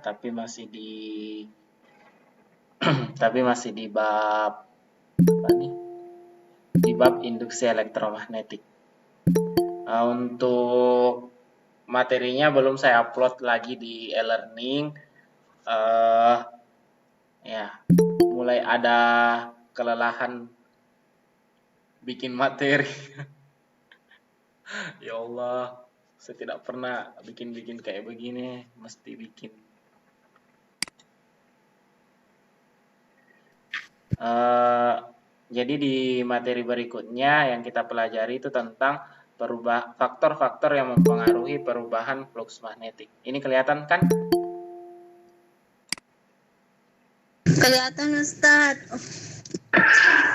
tapi masih di bab apa nih? Di bab induksi elektromagnetik. Untuk materinya belum saya upload lagi di e-learning. Ya, mulai ada kelelahan bikin materi. Ya Allah, saya tidak pernah bikin kayak begini, mesti bikin. Jadi di materi berikutnya yang kita pelajari itu tentang faktor-faktor yang mempengaruhi perubahan flux magnetik. Ini kelihatan kan? Kelihatan Ustaz.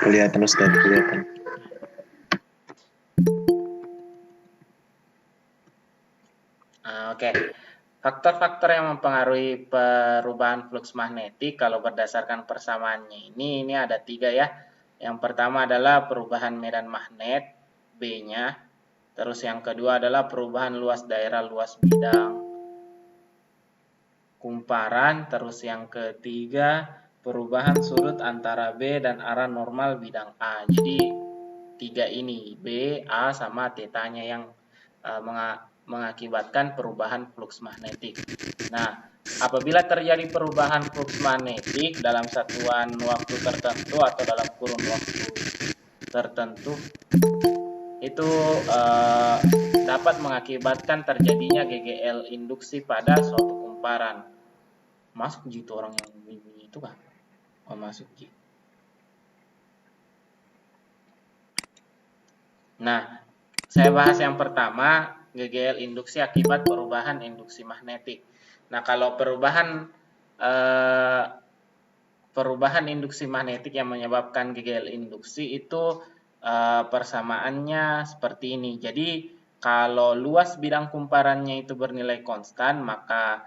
Kelihatan Ustaz, kelihatan. Oke. Faktor-faktor yang mempengaruhi perubahan flux magnetik kalau berdasarkan persamaannya ini ada 3 ya. Yang pertama adalah perubahan medan magnet B-nya. Terus yang kedua adalah perubahan luas daerah luas bidang kumparan. Terus yang ketiga perubahan surut antara B dan arah normal bidang A. Jadi 3 ini, B, A, sama tetanya yang mengakibatkan perubahan flux magnetik. Nah, apabila terjadi perubahan flux magnetik dalam satuan waktu tertentu atau dalam kurun waktu tertentu, itu dapat mengakibatkan terjadinya GGL induksi pada suatu kumparan. Masuk gitu orang yang bunyi itu kan? Oh, masuk gitu. Nah, saya bahas yang pertama, GGL induksi akibat perubahan induksi magnetik. Nah, kalau perubahan induksi magnetik yang menyebabkan GGL induksi itu persamaannya seperti ini. Jadi, kalau luas bidang kumparannya itu bernilai konstan, maka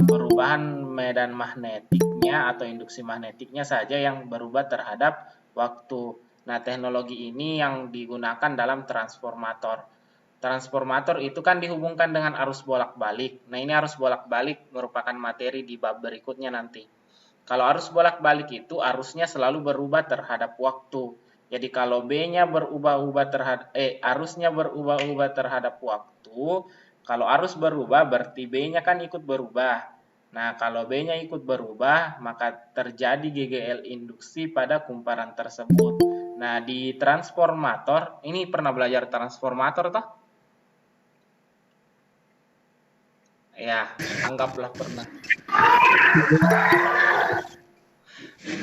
perubahan medan magnetiknya atau induksi magnetiknya saja yang berubah terhadap waktu. Nah, teknologi ini yang digunakan dalam transformator. Transformator itu kan dihubungkan dengan arus bolak-balik. Nah, ini arus bolak-balik merupakan materi di bab berikutnya nanti. Kalau arus bolak-balik itu arusnya selalu berubah terhadap waktu. Jadi kalau B-nya arusnya berubah-ubah terhadap waktu, kalau arus berubah berarti B-nya kan ikut berubah. Nah, kalau B-nya ikut berubah, maka terjadi GGL induksi pada kumparan tersebut. Nah, di transformator, ini pernah belajar transformator toh? Ya, anggaplah pernah.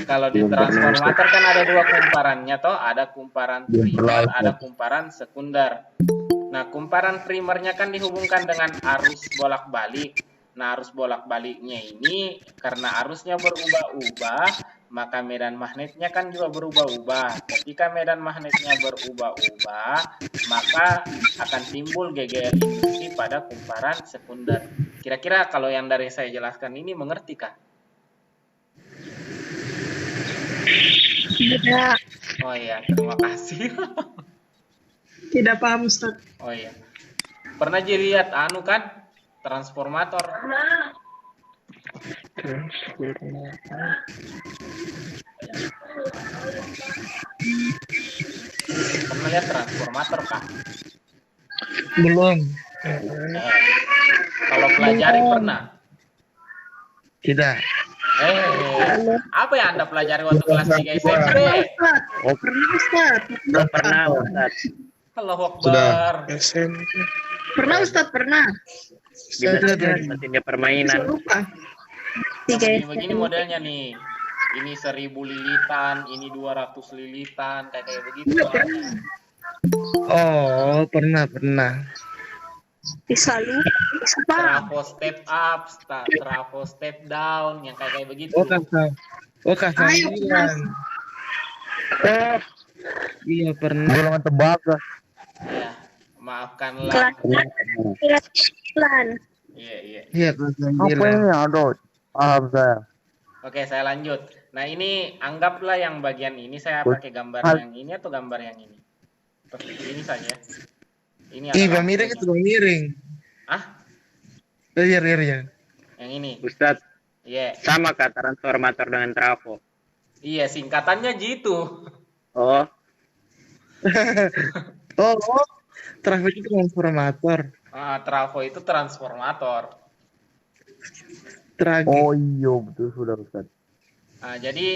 Kalau di transformator kan ada 2 kumparannya toh, ada kumparan primer, ada kumparan sekunder. Nah, kumparan primernya kan dihubungkan dengan arus bolak-balik. Nah, arus bolak-baliknya ini karena arusnya berubah-ubah, maka medan magnetnya kan juga berubah-ubah. Ketika medan magnetnya berubah-ubah, maka akan timbul GGL induksi pada kumparan sekunder. Kira-kira kalau yang dari saya jelaskan ini mengerti kah? Tidak. Oh iya, terima kasih. Tidak paham Ustaz. Oh iya. Pernah lihat kan? Transformator. Pernah lihat transformator kah? Belum. Kalau pelajari pernah? Tidak. Apa yang Anda pelajari waktu kelas 3 SMP? Oh, pernah Ustaz. Pernah Ustaz. Allahu Akbar. Pernah Ustaz, pernah. Mesinnya permainan. Lupa. Begini modelnya nih. Ini 1000 lilitan, ini 200 lilitan, kayak begitu. Oh, pernah. Bisa lupa. Trafo step up, trafo step down, yang kayak begitu. Oh, Kak. Iya, pernah. Golongan tembaga. Ya, maafkanlah. Pelan. Iya. Apa ini ada? Paham saya. Oke, saya lanjut. Nah, ini anggaplah yang bagian ini saya pakai gambar yang ini atau gambar yang ini. Seperti ini saja. Ini miring itu miring. Ah? Iya. Yang ini. Ustadz, Iya. sama kah transformator dengan trafo? Iya, singkatannya gitu. Oh, Oh, traffic itu transformator. Trafo itu transformator. Tragik. Oh iya betul sudah Ustaz. Jadi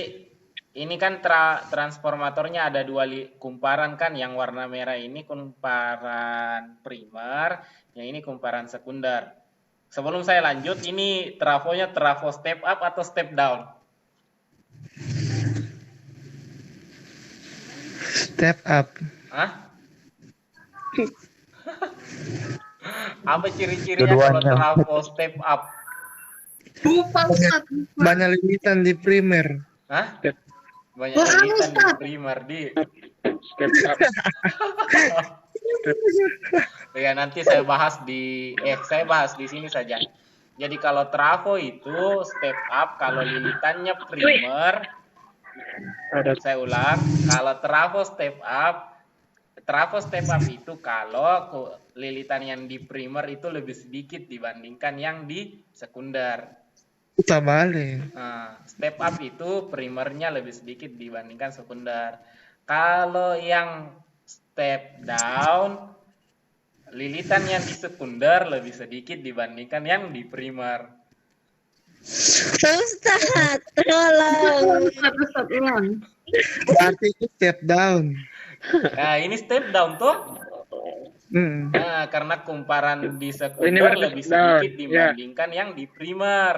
ini kan transformatornya ada dua kumparan kan, yang warna merah ini kumparan primer, yang ini kumparan sekunder. Sebelum saya lanjut, ini trafonya trafo step up atau step down? Step up. Hah? Apa ciri-cirinya kalau Keduanya. trafo step up? Lupa Ustaz. Banyak limitan di primer. Hah? Banyak Wah, limitan di Ustaz. primer di. step up. Ya nanti saya bahas di sini saja. Jadi kalau trafo itu step up kalau lilitannya primer. Saya ulang, kalau trafo step up itu kalau lilitan yang di primer itu lebih sedikit dibandingkan yang di sekunder. Kita balik. Nah, step up itu primernya lebih sedikit dibandingkan sekunder. Kalau yang step down, lilitan yang di sekunder lebih sedikit dibandingkan yang di primer. Ustaz, tolong. Ustaz, ulang. Berarti itu step down. Nah, ini step down tuh. Hmm. Nah, karena kumparan di Ini sekunder berarti lebih step down, sedikit dibandingkan yang di primer.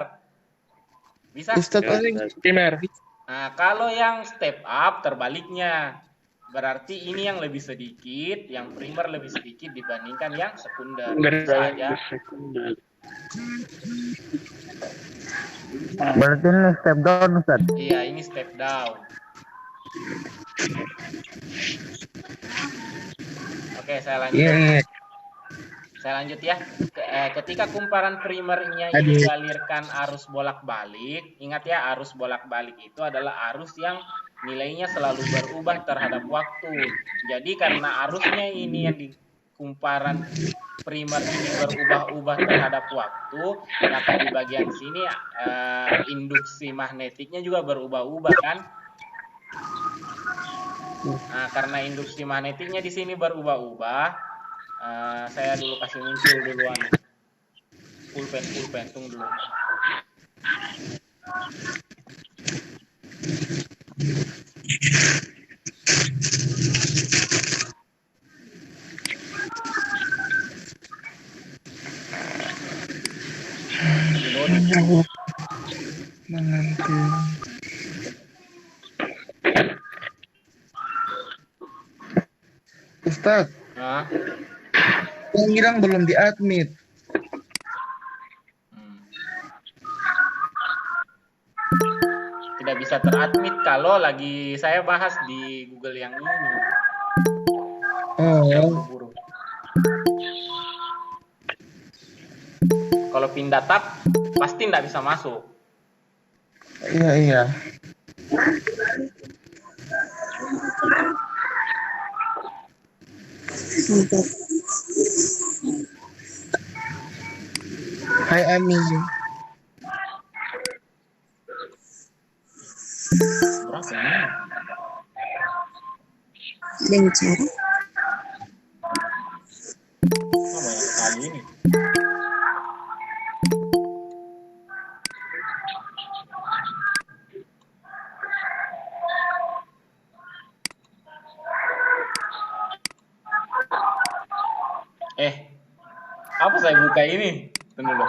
Bisa? Ustaz Ya, paling primer. Nah, kalau yang step up terbaliknya. Berarti ini yang lebih sedikit, yang primer lebih sedikit dibandingkan yang sekunder. Bisa aja. Berarti ini step down Ustaz. Iya, ini step down. Oke, saya lanjut. iya, iya. Saya lanjut ya. Ketika kumparan primernya ini dialirkan arus bolak-balik, ingat ya, arus bolak-balik itu adalah arus yang nilainya selalu berubah terhadap waktu. Jadi karena arusnya ini yang di kumparan primer ini berubah-ubah terhadap waktu, maka di bagian sini induksi magnetiknya juga berubah-ubah kan? Nah, karena induksi magnetiknya di sini berubah-ubah, saya dulu kasih muncul duluan. Pulpen, tunggu dulu. Menanti. Ustaz, Nah, yang bilang belum diadmit. tidak bisa teradmit kalau lagi saya bahas di Google yang ini. Oh, Buru-buru. Kalau pindah tab pasti tidak bisa masuk. iya, iya. Hai Ami. Berapa ini? Dengan cara Oh, banyak sekali ini. Apa saya buka ini? Tunggu dulu.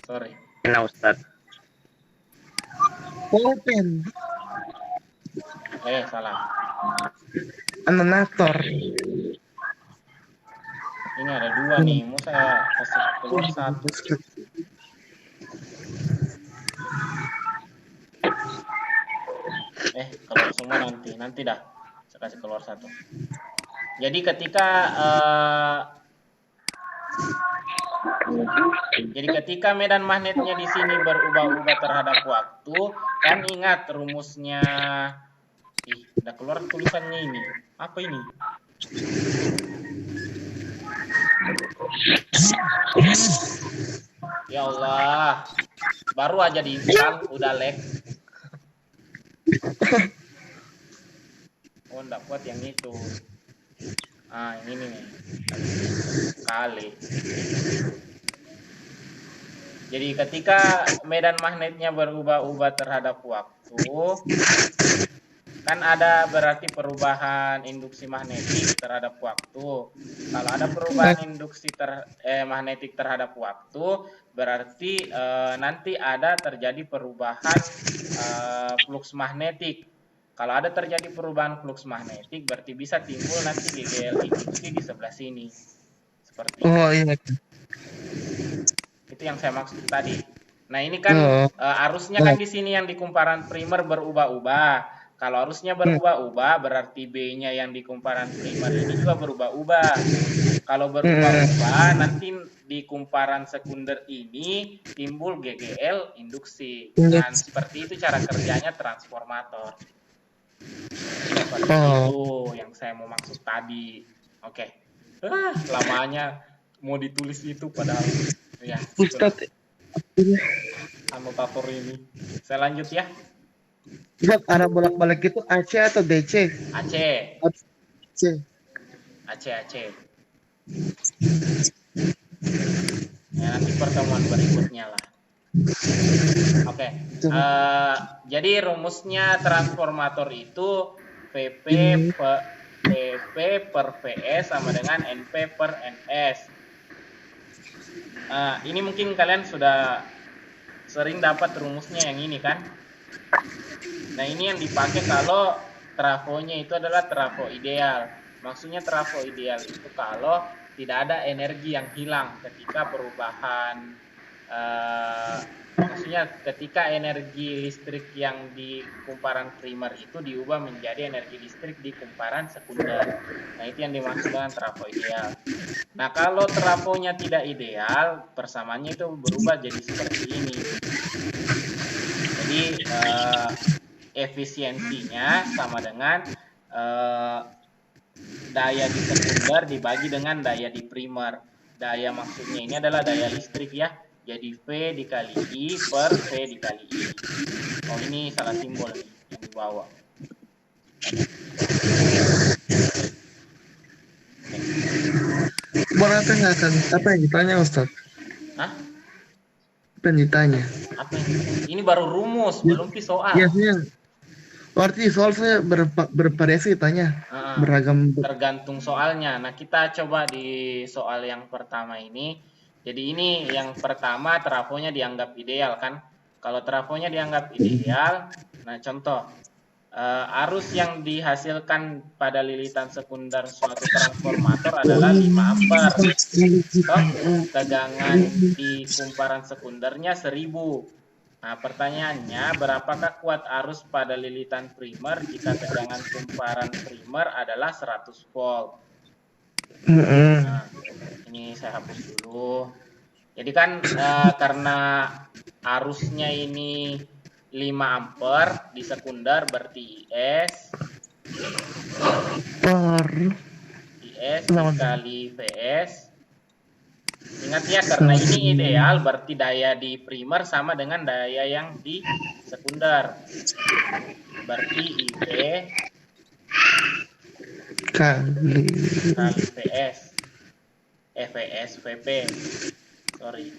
Sorry. Nah, Ustadz. Pulpen. Salah. Anonator. Ini ada dua nih. Mau saya kasih keluar satu. Kalau semua nanti dah. Saya kasih keluar satu. Jadi ketika medan magnetnya di sini berubah-ubah terhadap waktu, kan ingat rumusnya. Udah keluar tulisannya ini. Apa ini? Ya Allah. Baru aja diinstal udah lag. Oh, enggak kuat yang itu. Ah, yang ini nih. Kali. Jadi ketika medan magnetnya berubah-ubah terhadap waktu, kan ada berarti perubahan induksi magnetik terhadap waktu. Kalau ada perubahan induksi magnetik terhadap waktu, berarti nanti ada terjadi perubahan flux magnetik. Kalau ada terjadi perubahan flux magnetik, berarti bisa timbul nanti GGL induksi di sebelah sini. Seperti Oh iya. itu yang saya maksud tadi. Nah ini kan arusnya kan di sini yang di kumparan primer berubah-ubah. Kalau arusnya berubah-ubah, berarti B-nya yang di kumparan primer ini juga berubah-ubah. Kalau berubah-ubah, nanti di kumparan sekunder ini timbul GGL induksi. Dan seperti itu cara kerjanya transformator. Seperti itu yang saya mau maksud tadi. Oke. Lamanya mau ditulis itu padahal ya. Ustadz, Anotator ini. Saya lanjut ya. Ustadz, arah bolak-balik itu AC atau DC? AC. C. AC. Ya, nanti pertemuan berikutnya lah. Oke. Jadi rumusnya transformator itu PP per VS sama dengan NP per NS. Ini mungkin kalian sudah sering dapat rumusnya yang ini kan. Nah ini yang dipakai kalau trafonya itu adalah trafo ideal. Maksudnya trafo ideal itu kalau tidak ada energi yang hilang ketika perubahan, maksudnya ketika energi listrik yang di kumparan primer itu diubah menjadi energi listrik di kumparan sekunder. Nah itu yang dimaksud dengan trafo ideal. Nah kalau trafonya tidak ideal, persamaannya itu berubah jadi seperti ini. Jadi efisiensinya sama dengan daya di sekunder dibagi dengan daya di primer. Daya maksudnya ini adalah daya listrik ya. Jadi V dikali I per V dikali I. Oh ini salah simbol nih yang di bawah. Berarti nggak akan apa yang ditanya Ustadz? Hah? Apa yang ditanya? Apa ini? Ini baru rumus, belum soal. Biasanya berarti soalnya bervariasi tanya, beragam. Tergantung soalnya. Nah kita coba di soal yang pertama ini. Jadi ini yang pertama trafonya dianggap ideal kan. Kalau trafonya dianggap ideal, nah contoh arus yang dihasilkan pada lilitan sekunder suatu transformator adalah 5 ampere. Tegangan di kumparan sekundernya 1000. Nah pertanyaannya, berapakah kuat arus pada lilitan primer jika tegangan kumparan primer adalah 100 volt? Nah, ini saya hapus dulu. Jadi kan karena arusnya ini 5 ampere di sekunder berarti IS dikali VS. Ingat ya, karena ini ideal berarti daya di primer sama dengan daya yang di sekunder. Berarti IP kali VS. VP. Sorry.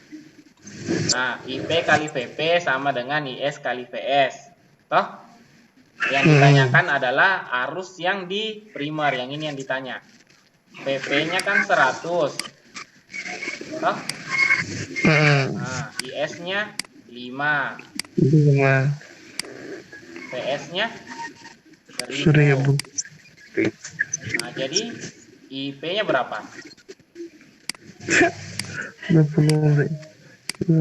Nah, IP kali VP sama dengan IS kali VS. Toh? Yang ditanyakan adalah arus yang di primer, yang ini yang ditanya. PP-nya kan 100. Toh? Nah, IS-nya 5. PS-nya 1000. Nah, jadi IP-nya berapa? 20. 500.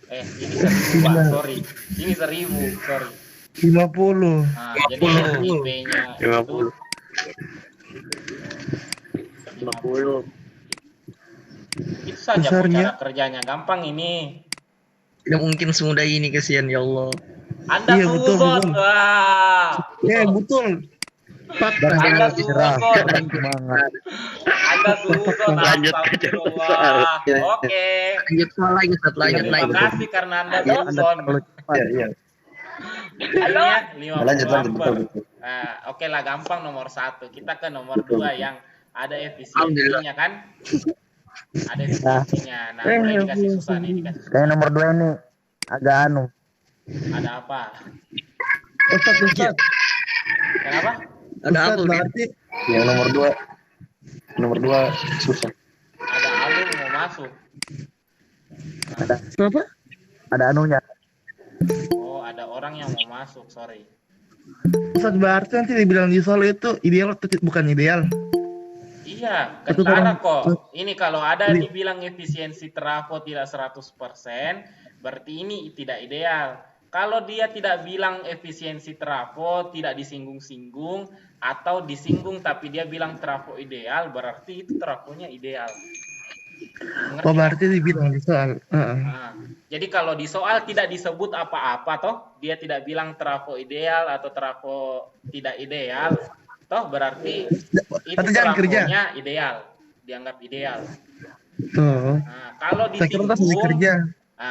Ini 1000, Pak. Sorry. Ini 1000, sorry. 50. Nah, jadi IP-nya 50. 50. Itu saja Besarnya. cara kerjanya. Gampang ini. Tidak mungkin semudah ini, kasihan ya Allah. Anda Iya, betul, suzon. betul. Wah. Ya betul. Fakta. Anda suuzon. Semangat. Anda suuzon. Lanjut ke soal. Astagfirullah. Oke. Lanjut soal lagi Ustaz, lanjut Terima lagi. kasih karena Anda Anda suuzon. terlalu cepat. Iya. Akhirnya 50 Lanjut, ampere. betul. Oke lah, gampang nomor 1. Kita ke nomor 2 yang ada efisiensinya kan? Ada efisiensinya. Nah, mulai dikasih susah nih, dikasih susah. Kayak nomor 2 ini agak anu. Ada apa? Ustaz. Kenapa? Ada apa? Ustaz, berarti yang nomor dua susah. Ada alur mau masuk. Kenapa? Ada anunya. Oh, ada orang yang mau masuk, sorry. Ustaz, berarti nanti dibilang di soal itu ideal atau bukan ideal? Iya, Betul, ketara Bang. kok. Ini kalau ada Ini. dibilang efisiensi trafo tidak 100%, berarti ini tidak ideal. Kalau dia tidak bilang efisiensi trafo, tidak disinggung-singgung, atau disinggung tapi dia bilang trafo ideal, berarti itu trafonya ideal. Mengerti? Oh, berarti dibilang di soal. Nah, jadi kalau di soal tidak disebut apa-apa toh, dia tidak bilang trafo ideal atau trafo tidak ideal, toh berarti itu Berarti jangan kerja. trafonya ideal, dianggap ideal. Tuh. Nah, kalau Saya kira tas disinggung, kerja.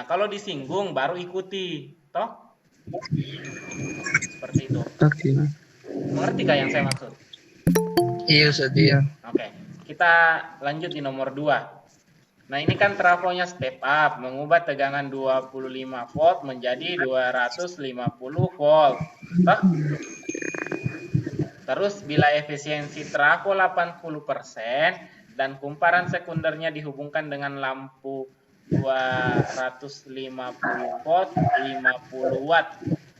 kalau disinggung baru ikuti, toh seperti itu. Oke. Mengerti kah yang saya maksud? Iya Ustaz, iya. Oke, kita lanjut di nomor 2. Nah, ini kan trafonya step up, mengubah tegangan 25 volt menjadi 250 volt. Toh? Terus bila efisiensi trafo 80% dan kumparan sekundernya dihubungkan dengan lampu 250 volt 50 watt,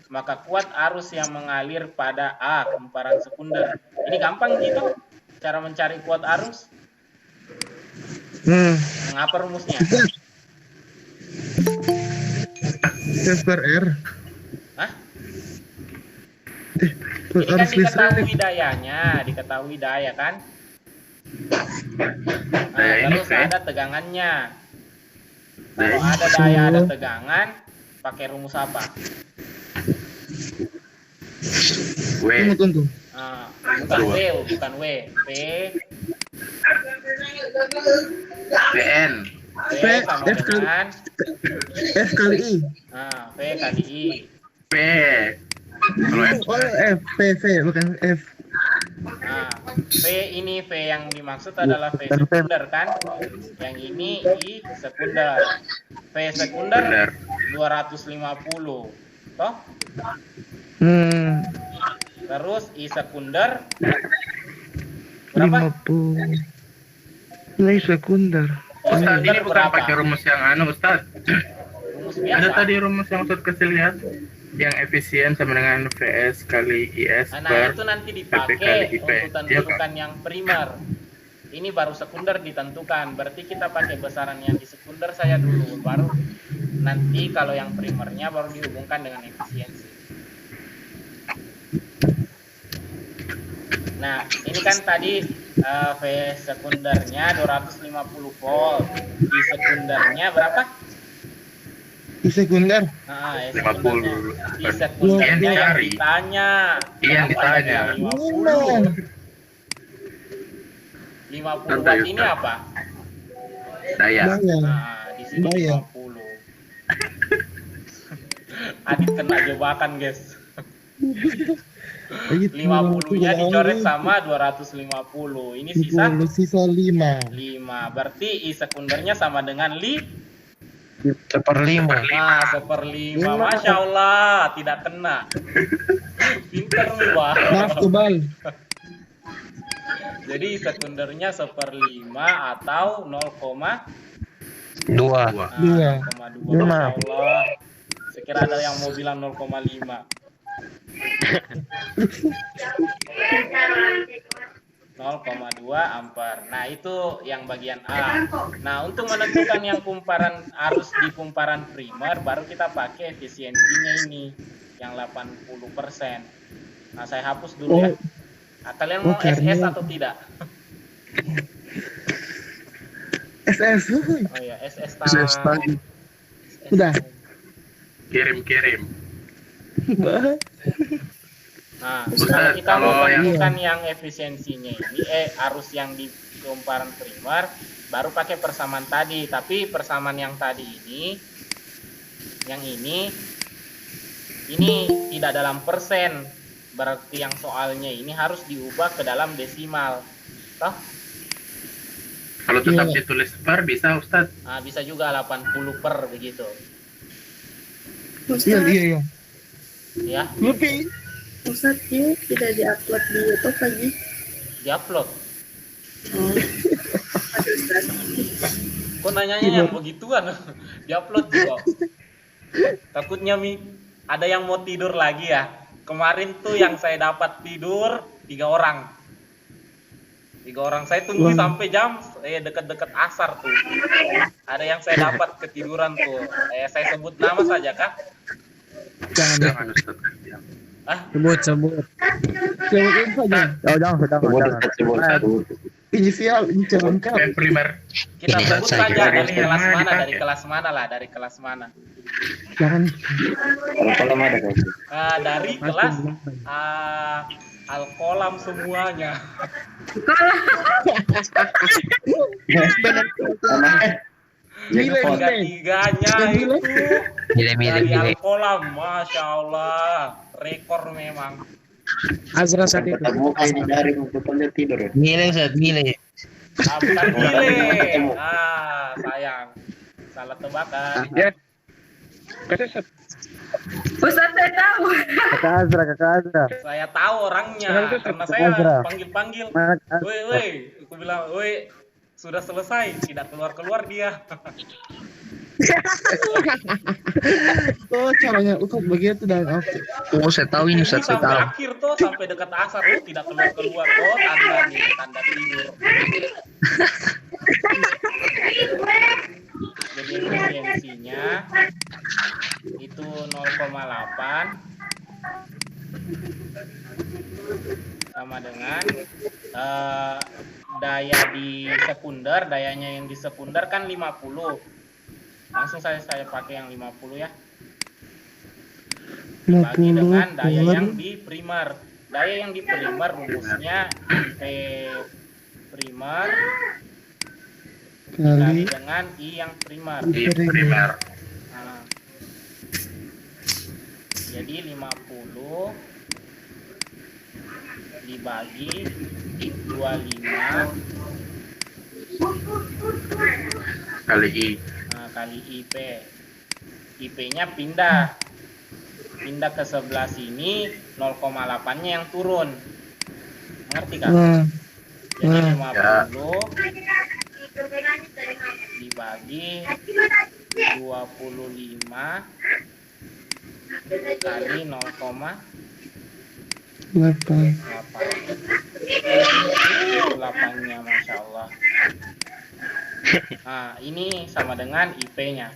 maka kuat arus yang mengalir pada A kumparan sekunder. Ini gampang gitu cara mencari kuat arus. Apa rumusnya? S per R. Hah? Per Ini kan arus listrik. diketahui daya kan? Nah, Daya ini terus V. ada tegangannya. Kalau ada daya, ada tegangan, pakai rumus apa? Tunggu. Bukan W, bukan W. PN. V V, sama F kali- dengan F kali I. V kali I. P. Kalau F. Oh, F, V, bukan F. Nah, V ini V yang dimaksud adalah V sekunder kan? Yang ini I sekunder. V sekunder 250. Toh? Terus I sekunder berapa? 50. Nilai sekunder. Ustaz, ini bukan Berapa? pakai rumus yang Ustaz. Rumus Ada biasa. tadi rumus yang Ustaz kasih lihat. Yang efisien sama dengan VS kali IS Nah, per itu nanti PP dipakai kali IP. untuk Iya, tentukan yang primer. Ini baru sekunder ditentukan. Berarti kita pakai besaran yang di sekunder saya dulu. Baru nanti kalau yang primernya baru dihubungkan dengan efisiensi. Nah, ini kan tadi V sekundernya 250 volt. Di sekundernya berapa? I sekunder. Nah, 50. Di sekundernya yang dicari. ditanya. Iya, yang Kenapa ditanya. ada 50? 50 watt ini apa? Daya. Bayang. Nah, di sini Bayang. 50. Adit kena jebakan, guys. 50-nya dicoret sama 250. Ini sisa 5. 5. Berarti I sekundernya sama dengan Seperlima. Nah, 1/5. Masya Allah, tidak kena. Pinter nih, Wah. Maaf kebal. Jadi sekundernya 1/5 atau 2. 0,2. Masya Allah. Sekira ada yang mau bilang 0,5. 0,2 ampere. Nah, itu yang bagian A. Nah, untuk menentukan yang kumparan arus di kumparan primer, baru kita pakai efisiensinya ini, yang 80%. Nah, saya hapus dulu ya. Nah, kalian mau SS atau tidak? SS. Oh iya, SS SS time. tadi. Udah. Kirim. Nah, Nah, Ustaz, kalau kita mau kalau yang- tentukan yang efisiensinya ini, arus yang di kumparan primer, baru pakai persamaan tadi. Tapi persamaan yang tadi ini, yang ini tidak dalam persen. Berarti yang soalnya ini harus diubah ke dalam desimal. Toh? Kalau tetap ditulis per bisa Ustaz. Nah, bisa juga 80 per begitu. Iya, iya, iya. Ya, Lupi. Ustaz, ini tidak diupload di YouTube lagi. diupload. Oh. Aduh, Ustaz. Kok nanyanya yang begituan? Diupload juga. Takutnya ada yang mau tidur lagi ya. Kemarin tuh yang saya dapat tidur 3 orang. 3 orang saya tunggu sampai jam dekat-dekat asar tuh. Ada yang saya dapat ketiduran tuh. Saya sebut nama saja kah? Jangan Ustaz. Sebut. Sebutin saja. Oh, jangan. Inisial lengkap. Yang primer. Kita Ini sebut saja. saja dari kelas Semua mana, dipakai. dari kelas mana lah, dari kelas mana. Jangan. Dari kelas Alkolam semuanya. Tiga-tiganya itu dari Alkolam, masya Allah, rekor memang. Azra saat itu. Milih Ustaz, milih. Bukan gile. Sayang, salah tebakan. Ustaz, saya tahu. Kakak Azra. Saya tahu orangnya karena saya Azra. panggil-panggil. Mana Azra? Woi, aku bilang, woi, sudah selesai, tidak keluar dia. Oh, caranya Ustaz begitu dan oke. Oh, saya tahu ini Ustaz, saya sampai tahu. akhir tuh, sampai dekat asar tuh tidak keluar. Oh, tanda nih, tanda tidur. Jadi efisiensinya itu 0,8 sama dengan daya di sekunder, dayanya yang di sekunder kan 50. Langsung saya pakai yang 50 ya. Bagi dengan daya yang di primer. Daya yang di primer rumusnya P primer dikali Kali dengan I yang primer. Di primer. Nah, jadi 50 dibagi 25 Kali I. kali IP. IP-nya pindah ke sebelah sini, 0,8-nya yang turun. Ngerti kan? Jadi 50 dibagi 25 kali 0,8. 8-nya, Masya Allah. Nah, ini sama dengan IP-nya.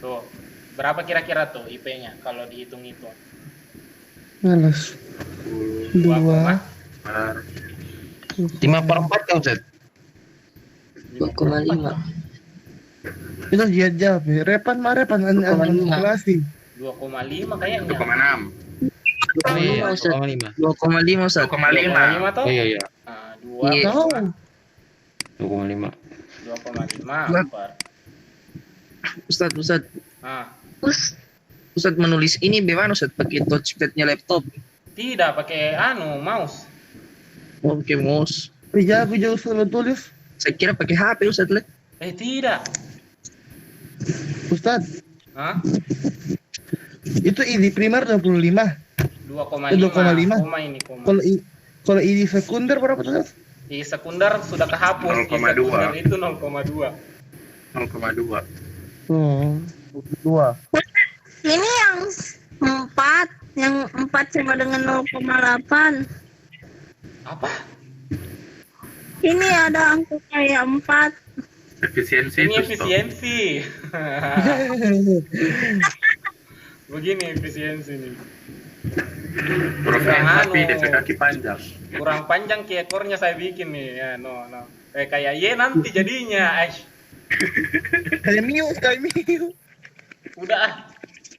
Tuh, berapa kira-kira tuh IP-nya kalau dihitung-hitung? Males. 2 5/4 kan Ustaz? 2,5. Itu dia jawab ya. Repan kalkulasi. 2,5 kayaknya. 2,6. 2,5 Ustaz. 2,5 Ustaz. 2,5. toh? Iya. Nah, Iya. Tahu. 2,5. 2,5 per. Ustaz. Nah, Ustaz menulis ini bagaimana Ustaz? Pakai touchpad-nya laptop. tidak pakai mouse. Oh, pakai mouse. Iya, aku jauh selalu tulis. Saya kira pakai HP Ustaz. Tidak. Ustaz, Hah? itu ini primer 25. 2,5. Koma ini koma. Kalau ini sekunder berapa tuh? Di sekunder sudah kehapus. Di 0,2. sekunder itu 0,2. 0,2. Oh. 2. Ini yang 4. Yang 4 sama dengan 0,8. Apa? Ini ada angka kayak 4. Efisiensi Ini itu. efisiensi. Begini efisiensi nih. Hurufnya Kurang tapi anu. DP kaki panjang. Kurang panjang ki ekornya saya bikin nih. Ya, no. Kayak Y nanti jadinya. Kayak Miu. Udah ah.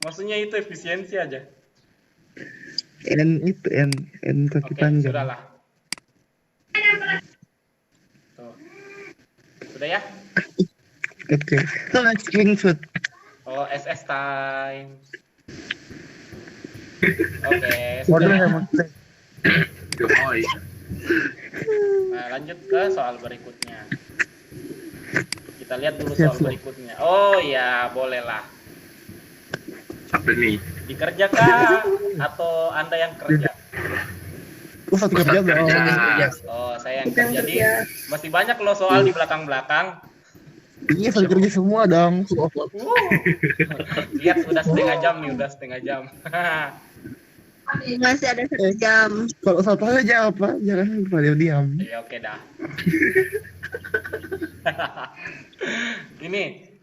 Maksudnya itu efisiensi aja. N kaki Oke, panjang. sudahlah. Tuh. Sudah ya? Oke. So next screenshot. Oh, SS time. Oke, Model sudah. ya model. Gemoy. Nah, lanjut ke soal berikutnya. Kita lihat dulu soal berikutnya. Oh ya, bolehlah. Apa nih? Dikerjakan atau Anda yang kerja? Ustaz kerja dong. kerja. Oh, saya yang Yang kerja. Jadi kerja. masih banyak loh soal di belakang-belakang. Iya, Ustaz kerja semua dong. Lihat udah setengah jam nih, udah setengah jam. Masih ada 1 jam. Kalau Ustaz tanya jawab, Pak. Jangan pada diam. Ya oke dah.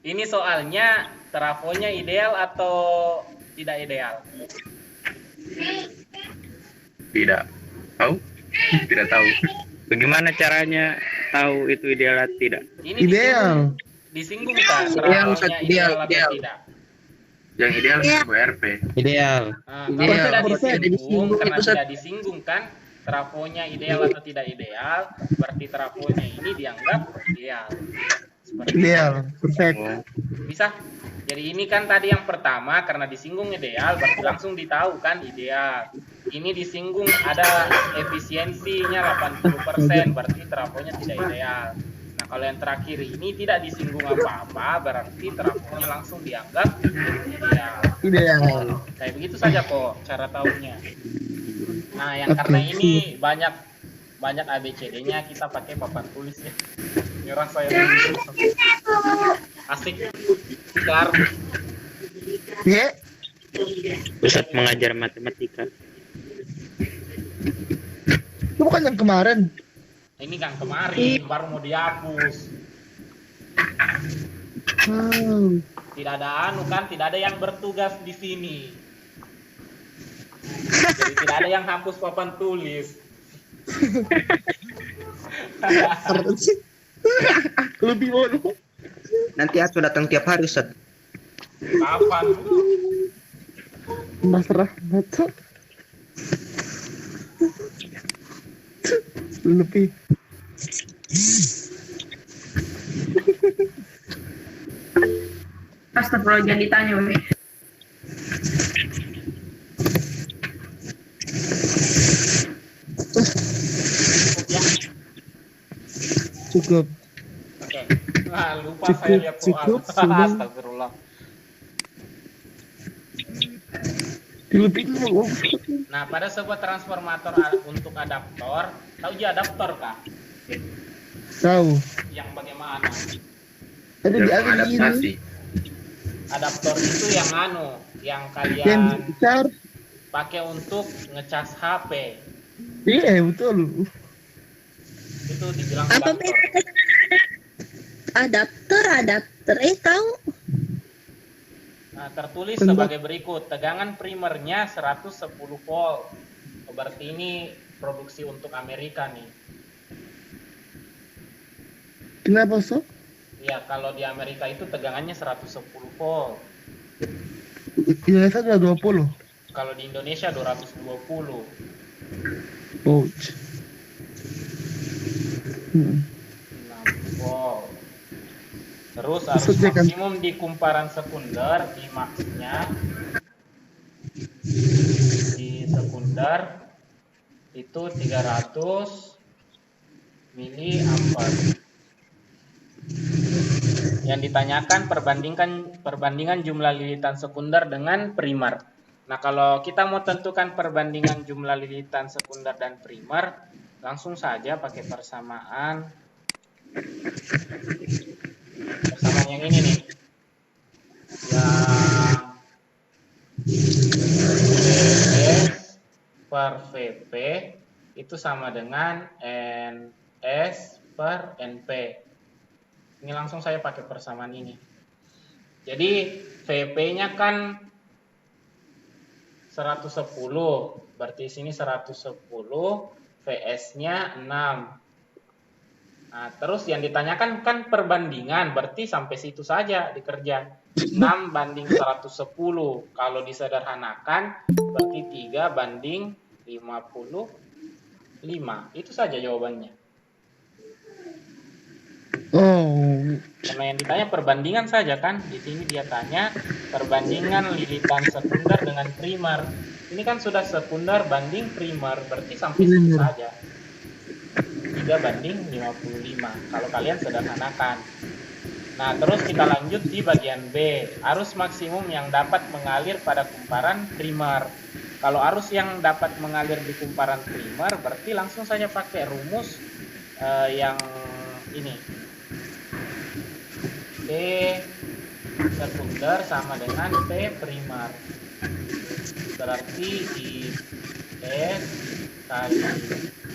Ini soalnya trafonya ideal atau tidak ideal? Tidak tahu? Tidak tahu. Bagaimana caranya tahu itu ideal atau tidak? Ini Ideal. disinggung kan Ideal, trafonya ideal, ideal atau ideal. tidak? Yang ideal Iya. WRP. Ideal. Nah, Ideal. kalau tidak Tidak disinggung, disinggung, karena itu tidak disinggung kan trafonya ideal atau tidak ideal, berarti trafonya ini dianggap ideal. Seperti Ideal. Perfect. bisa. Jadi ini kan tadi yang pertama karena disinggung ideal berarti langsung ditahu kan ideal. Ini disinggung ada efisiensinya 80% berarti trafonya tidak ideal. Nah, kalau yang terakhir ini tidak disinggung apa-apa berarti trafonya langsung dianggap ideal. Ideal. Kayak begitu saja kok cara tahunya. Nah, yang Oke, karena ini banyak ABCD-nya kita pakai papan tulis ya. Nyerah saya asik. Kelar. Ya. Pusat mengajar matematika. Itu bukan yang kemarin. Ini kan kemarin baru mau dihapus. Tidak ada tidak ada yang bertugas di sini. Jadi tidak ada yang hapus papan tulis. Lebih bodoh. Nanti aku datang tiap hari, Ustaz. Kapan? Mas Rahmat. Lebih. Astagfirullah, jangan ditanya, weh. Ya. Cukup. Oke. Nah, lupa Cukup, saya lihat soal. cukup, sudah. Astagfirullah. Lebih dulu. Nah, pada sebuah transformator untuk adaptor, tahu aja adaptor kah? Tahu. Yang bagaimana? Ada di Yang atas ini. adaptasi. Adaptor itu yang yang Yang kalian besar. pakai untuk ngecas HP. Iya, betul. Itu dibilang Apa adaptor. beda? Adapter tahu? Nah, tertulis Tembak. sebagai berikut. Tegangan primernya 110 volt. Oh, berarti ini produksi untuk Amerika nih. Kenapa, Sob? Ya, kalau di Amerika itu tegangannya 110 volt. Indonesia ada 20. Kalau di Indonesia 220. Ouch. 6 volt. Terus arus Maksudnya kan- maksimum di kumparan sekunder di maksnya di sekunder itu 300 miliampere. Yang ditanyakan perbandingan jumlah lilitan sekunder dengan primer. Nah, kalau kita mau tentukan perbandingan jumlah lilitan sekunder dan primer, langsung saja pakai persamaan yang ini nih. Yang VS per VP itu sama dengan NS per NP. Ini langsung saya pakai persamaan ini. Jadi VP-nya kan 110, berarti sini 110, VS-nya 6. Nah, terus yang ditanyakan kan perbandingan, berarti sampai situ saja dikerja. 6 banding 110. Kalau disederhanakan, berarti 3 banding 55. Itu saja jawabannya. Oh, Karena yang ditanya perbandingan saja kan. Di sini dia tanya perbandingan lilitan sekunder dengan primer. Ini kan sudah sekunder banding primer, berarti sampai situ saja. 3 banding 55 kalau kalian sederhanakan. Nah, terus kita lanjut di bagian B. Arus maksimum yang dapat mengalir pada kumparan primer. Kalau arus yang dapat mengalir di kumparan primer, berarti langsung saja pakai rumus yang ini. P sekunder sama dengan P primer. Berarti IS kali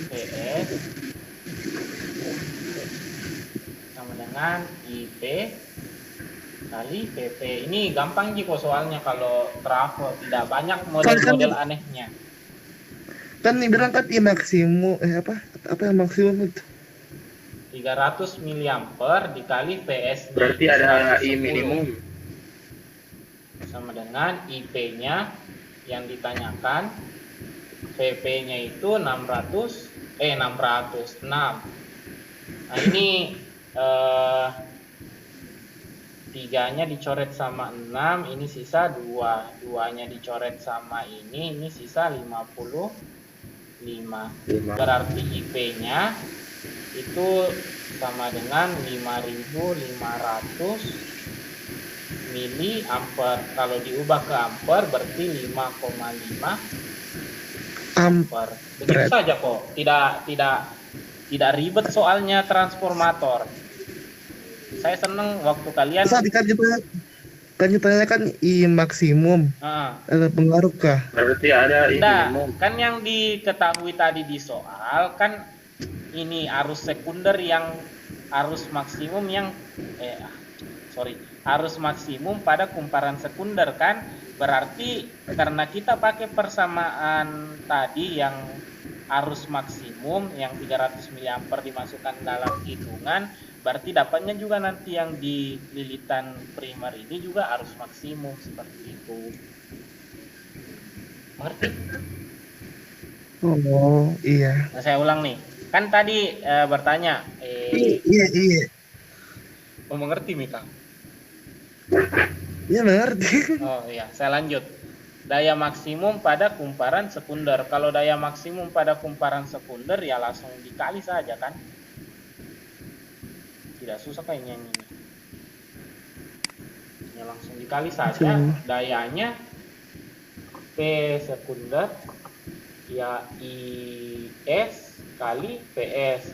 PS sama dengan IP kali PP. Ini gampang Jiko soalnya kalau trafo, tidak banyak model-model anehnya. kan nih bilang kan I maksimum apa yang maksimum itu? 300 mA dikali PS. Berarti ada I minimum. Sama dengan IP-nya yang ditanyakan. PP-nya itu 606. Nah, ini 3-nya dicoret sama 6, ini sisa 2. 2-nya dicoret sama ini sisa 55. Berarti IP-nya itu sama dengan 5500 miliampere. Kalau diubah ke ampere berarti 5,5 ampere. Begitu saja kok. Tidak ribet soalnya transformator. Saya seneng waktu kalian. Tadi kan ditanya kan I maksimum. Ada pengaruh kah? Berarti ada I Tidak, minimum. kan yang diketahui tadi di soal kan ini arus sekunder yang arus maksimum yang arus maksimum pada kumparan sekunder kan. Berarti karena kita pakai persamaan tadi yang arus maksimum yang 300 mA dimasukkan dalam hitungan, berarti dapatnya juga nanti yang di lilitan primer ini juga arus maksimum seperti itu. Mengerti? Oh, iya. Nah, saya ulang nih. Kan tadi bertanya Iya. mau mengerti Mika? Iya mengerti. Oh iya, saya lanjut. Daya maksimum pada kumparan sekunder. Kalau daya maksimum pada kumparan sekunder ya langsung dikali saja kan. Tidak susah kayaknya ini. Ya langsung dikali saja. Dayanya P sekunder ya IS kali PS.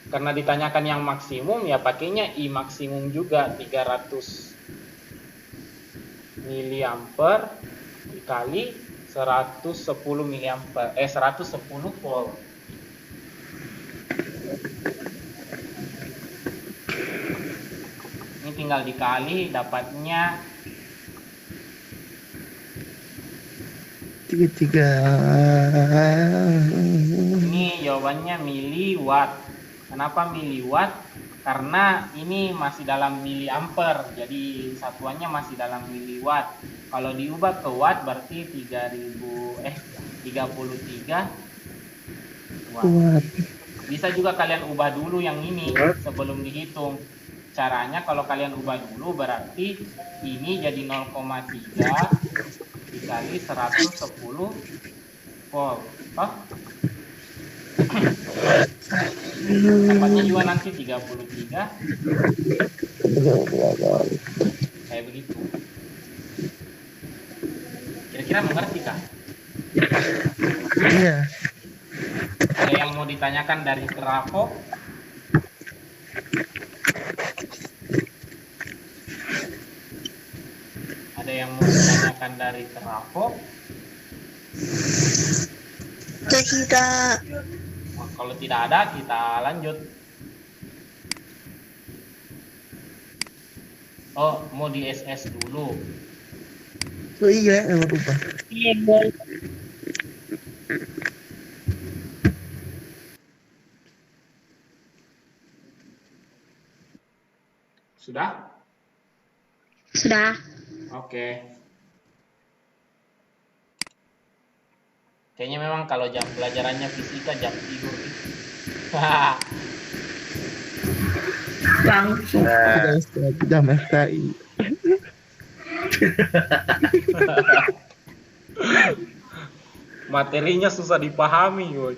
Karena ditanyakan yang maksimum ya pakainya I maksimum juga 300 miliampere dikali 110 miliampere 110 volt. Ini tinggal dikali dapatnya 3. ini jawabannya miliwatt. Kenapa miliwatt? Karena ini masih dalam miliampere, jadi satuannya masih dalam miliwatt. Kalau diubah ke watt berarti 33 watt. Bisa juga kalian ubah dulu yang ini sebelum dihitung. Caranya kalau kalian ubah dulu berarti ini jadi 0,3 dikali 110 volt. Dapatnya juga nanti 33 kayak begitu. Kira-kira mengerti kah? Iya. Ada yang mau ditanyakan dari trafo? Ada yang mau ditanyakan dari trafo? Tidak. Nah, kalau tidak ada kita lanjut. Oh, mau di SS dulu. Oh iya, emang lupa. Iya, boleh. Sudah? Sudah. Oke. Kayaknya memang kalau jam pelajarannya fisika jam tidur gitu. Langsung. Sudah setengah jam FKI. Materinya susah dipahami, woy.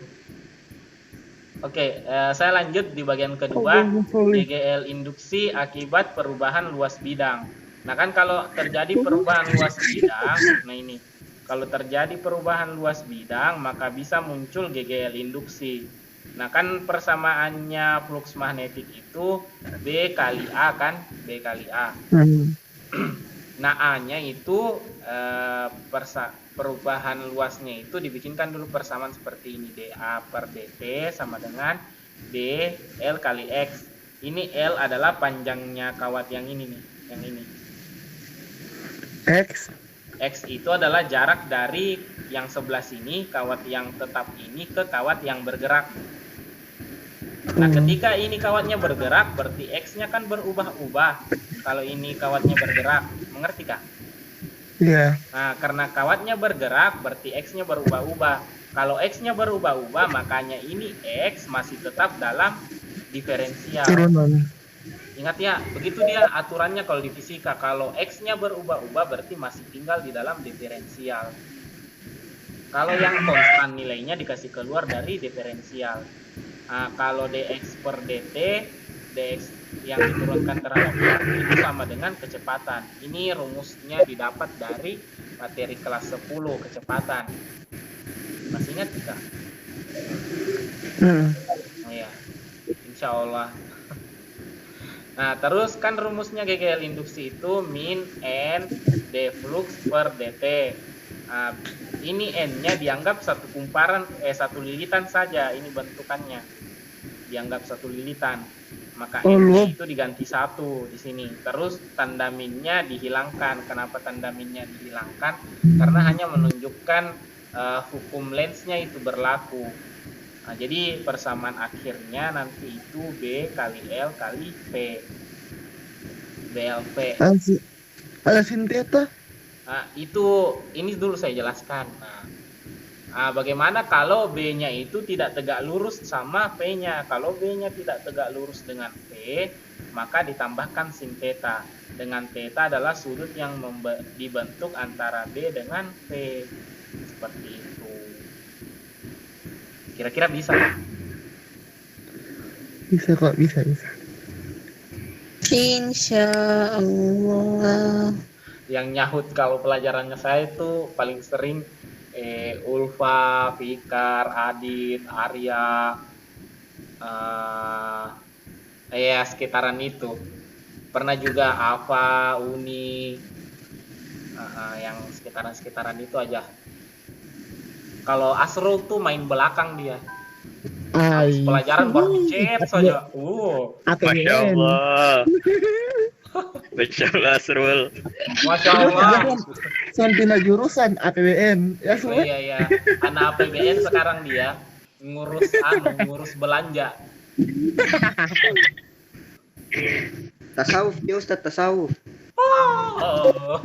Oke, saya lanjut di bagian kedua, GGL induksi akibat perubahan luas bidang. Nah kan kalau terjadi perubahan luas bidang, nah ini, kalau terjadi perubahan luas bidang maka bisa muncul GGL induksi. Nah kan persamaannya flux magnetik itu B kali A kan, B kali A. Nah A-nya itu perubahan luasnya itu dibikinkan dulu persamaan seperti ini, dA per dt sama dengan dL kali X. Ini L adalah panjangnya kawat yang ini nih, yang ini. X itu adalah jarak dari yang sebelah sini, kawat yang tetap ini ke kawat yang bergerak. Nah ketika ini kawatnya bergerak berarti X-nya kan berubah-ubah. Kalau ini kawatnya bergerak, mengerti kah? Iya. Nah, karena kawatnya bergerak, berarti X-nya berubah-ubah. Kalau X-nya berubah-ubah, makanya ini X masih tetap dalam diferensial. Turunan. Ingat ya, begitu dia aturannya kalau di fisika. Kalau X-nya berubah-ubah, berarti masih tinggal di dalam diferensial. Kalau yang konstan nilainya dikasih keluar dari diferensial. Nah, kalau dx per dt, dx yang diturunkan terhadap waktu itu sama dengan kecepatan. Ini rumusnya didapat dari materi kelas 10 kecepatan. Masih ingat kita? Oh ya, insya Allah. Nah terus kan rumusnya GGL induksi itu min N d flux per dt. Nah, ini N-nya dianggap satu kumparan, satu lilitan saja. Ini bentukannya dianggap satu lilitan. Maka N itu diganti 1 di sini. Terus tanda minnya dihilangkan. Kenapa tanda minnya dihilangkan? Karena hanya menunjukkan hukum Lenz-nya itu berlaku. Nah, jadi persamaan akhirnya nanti itu B kali L kali P. BLP. Ada sin theta? Nah, itu ini dulu saya jelaskan. Nah, bagaimana kalau B-nya itu tidak tegak lurus sama P-nya? Kalau B-nya tidak tegak lurus dengan P, maka ditambahkan sin theta. Dengan theta adalah sudut yang dibentuk antara B dengan P. Seperti itu. Kira-kira bisa? Bisa kok, bisa. Insya Allah. Yang nyahut kalau pelajarannya saya itu paling sering Ulfa, Fikar, Adit, Arya, ya sekitaran itu. Pernah juga Ava, Uni, yang sekitaran itu aja. Kalau Asrul tuh main belakang dia. Habis pelajaran baru dicet saja. Masya Allah. Masya Allah Asrul. Masya Allah. Santina jurusan APBN. Ya semua. Iya. Anak APBN sekarang dia ngurus belanja. Tasawuf dia Ustaz, tasawuf. Oh.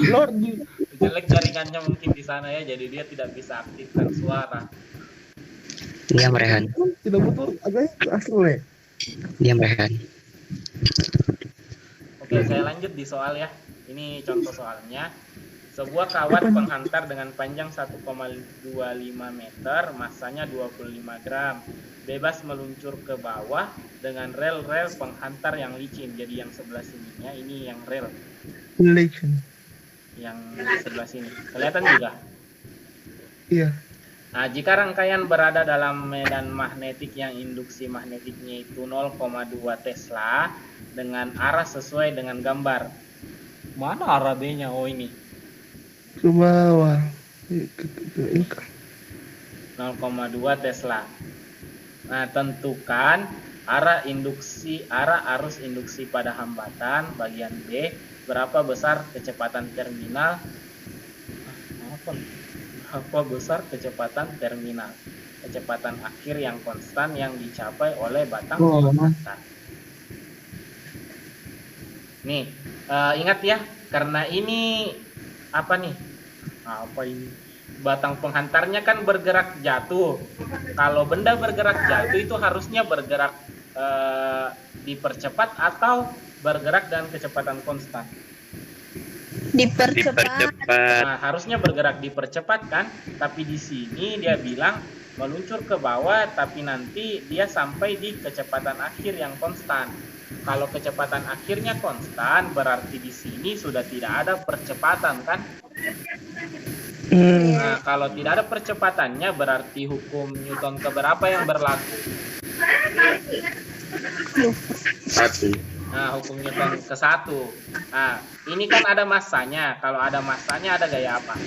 Lord. Jelek jaringannya mungkin di sana ya, jadi dia tidak bisa aktifkan suara. Diam Rehan. Tidak butuh agak asal ya. Diam Rehan. Oke, saya lanjut di soal ya. Ini contoh soalnya. Sebuah kawat penghantar dengan panjang 1,25 meter, masanya 25 gram. Bebas meluncur ke bawah dengan rel-rel penghantar yang licin. Jadi yang sebelah sininya ini yang rel. Licin. Yang sebelah sini. Kelihatan juga? Iya. Nah, jika rangkaian berada dalam medan magnetik yang induksi magnetiknya itu 0,2 Tesla dengan arah sesuai dengan gambar. Mana arah B-nya? Oh ini. Ke bawah. 0,2 Tesla. Nah, tentukan arah arus induksi pada hambatan bagian B. Berapa besar kecepatan terminal? Berapa besar kecepatan terminal? Kecepatan akhir yang konstan yang dicapai oleh batang hambatan. Nih, ingat ya, karena ini apa nih? Apa ini? Batang penghantarnya kan bergerak jatuh. Kalau benda bergerak jatuh itu harusnya bergerak dipercepat atau bergerak dengan kecepatan konstan. Dipercepat. Nah, harusnya bergerak dipercepat kan? Tapi di sini dia bilang meluncur ke bawah, tapi nanti dia sampai di kecepatan akhir yang konstan. Kalau kecepatan akhirnya konstan, berarti di sini sudah tidak ada percepatan kan? Nah, kalau tidak ada percepatannya, berarti hukum Newton keberapa yang berlaku? Satu. Nah, hukum Newton ke-1. Nah, ini kan ada massanya. Kalau ada massanya, ada gaya apa?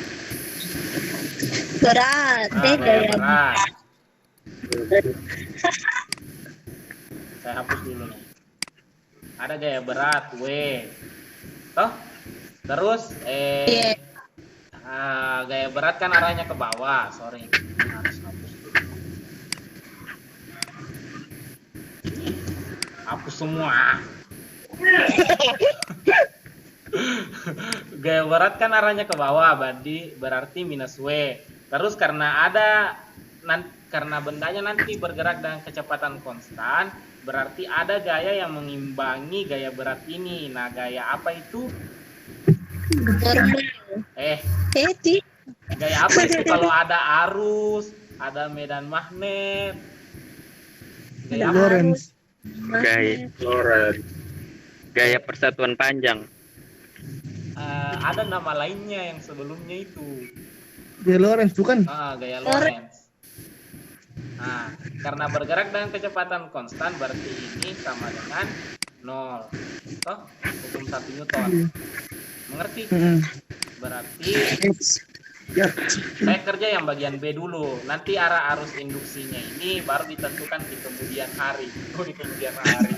Berat. Nah, gaya berat. Saya hapus dulu nih. Ada gaya berat, W. Toh? Terus, gaya berat kan arahnya ke bawah. Sorry, harus hapus dulu. Hapus semua. Gaya berat kan arahnya ke bawah, berarti minus W. Terus karena karena bendanya nanti bergerak dengan kecepatan konstan, berarti ada gaya yang mengimbangi gaya berat ini. Nah, gaya apa itu? Gaya apa itu kalau ada arus, ada medan magnet? Gaya apa? Lorentz. Gaya persatuan panjang. Ada nama lainnya yang sebelumnya itu. Gaya Lorentz bukan? Gaya Lorentz. Nah, karena bergerak dengan kecepatan konstan, berarti ini sama dengan 0. Toh, hukum 1 Newton. Mengerti? Berarti saya kerja yang bagian B dulu. Nanti arah arus induksinya ini baru ditentukan di kemudian hari. Di kemudian hari.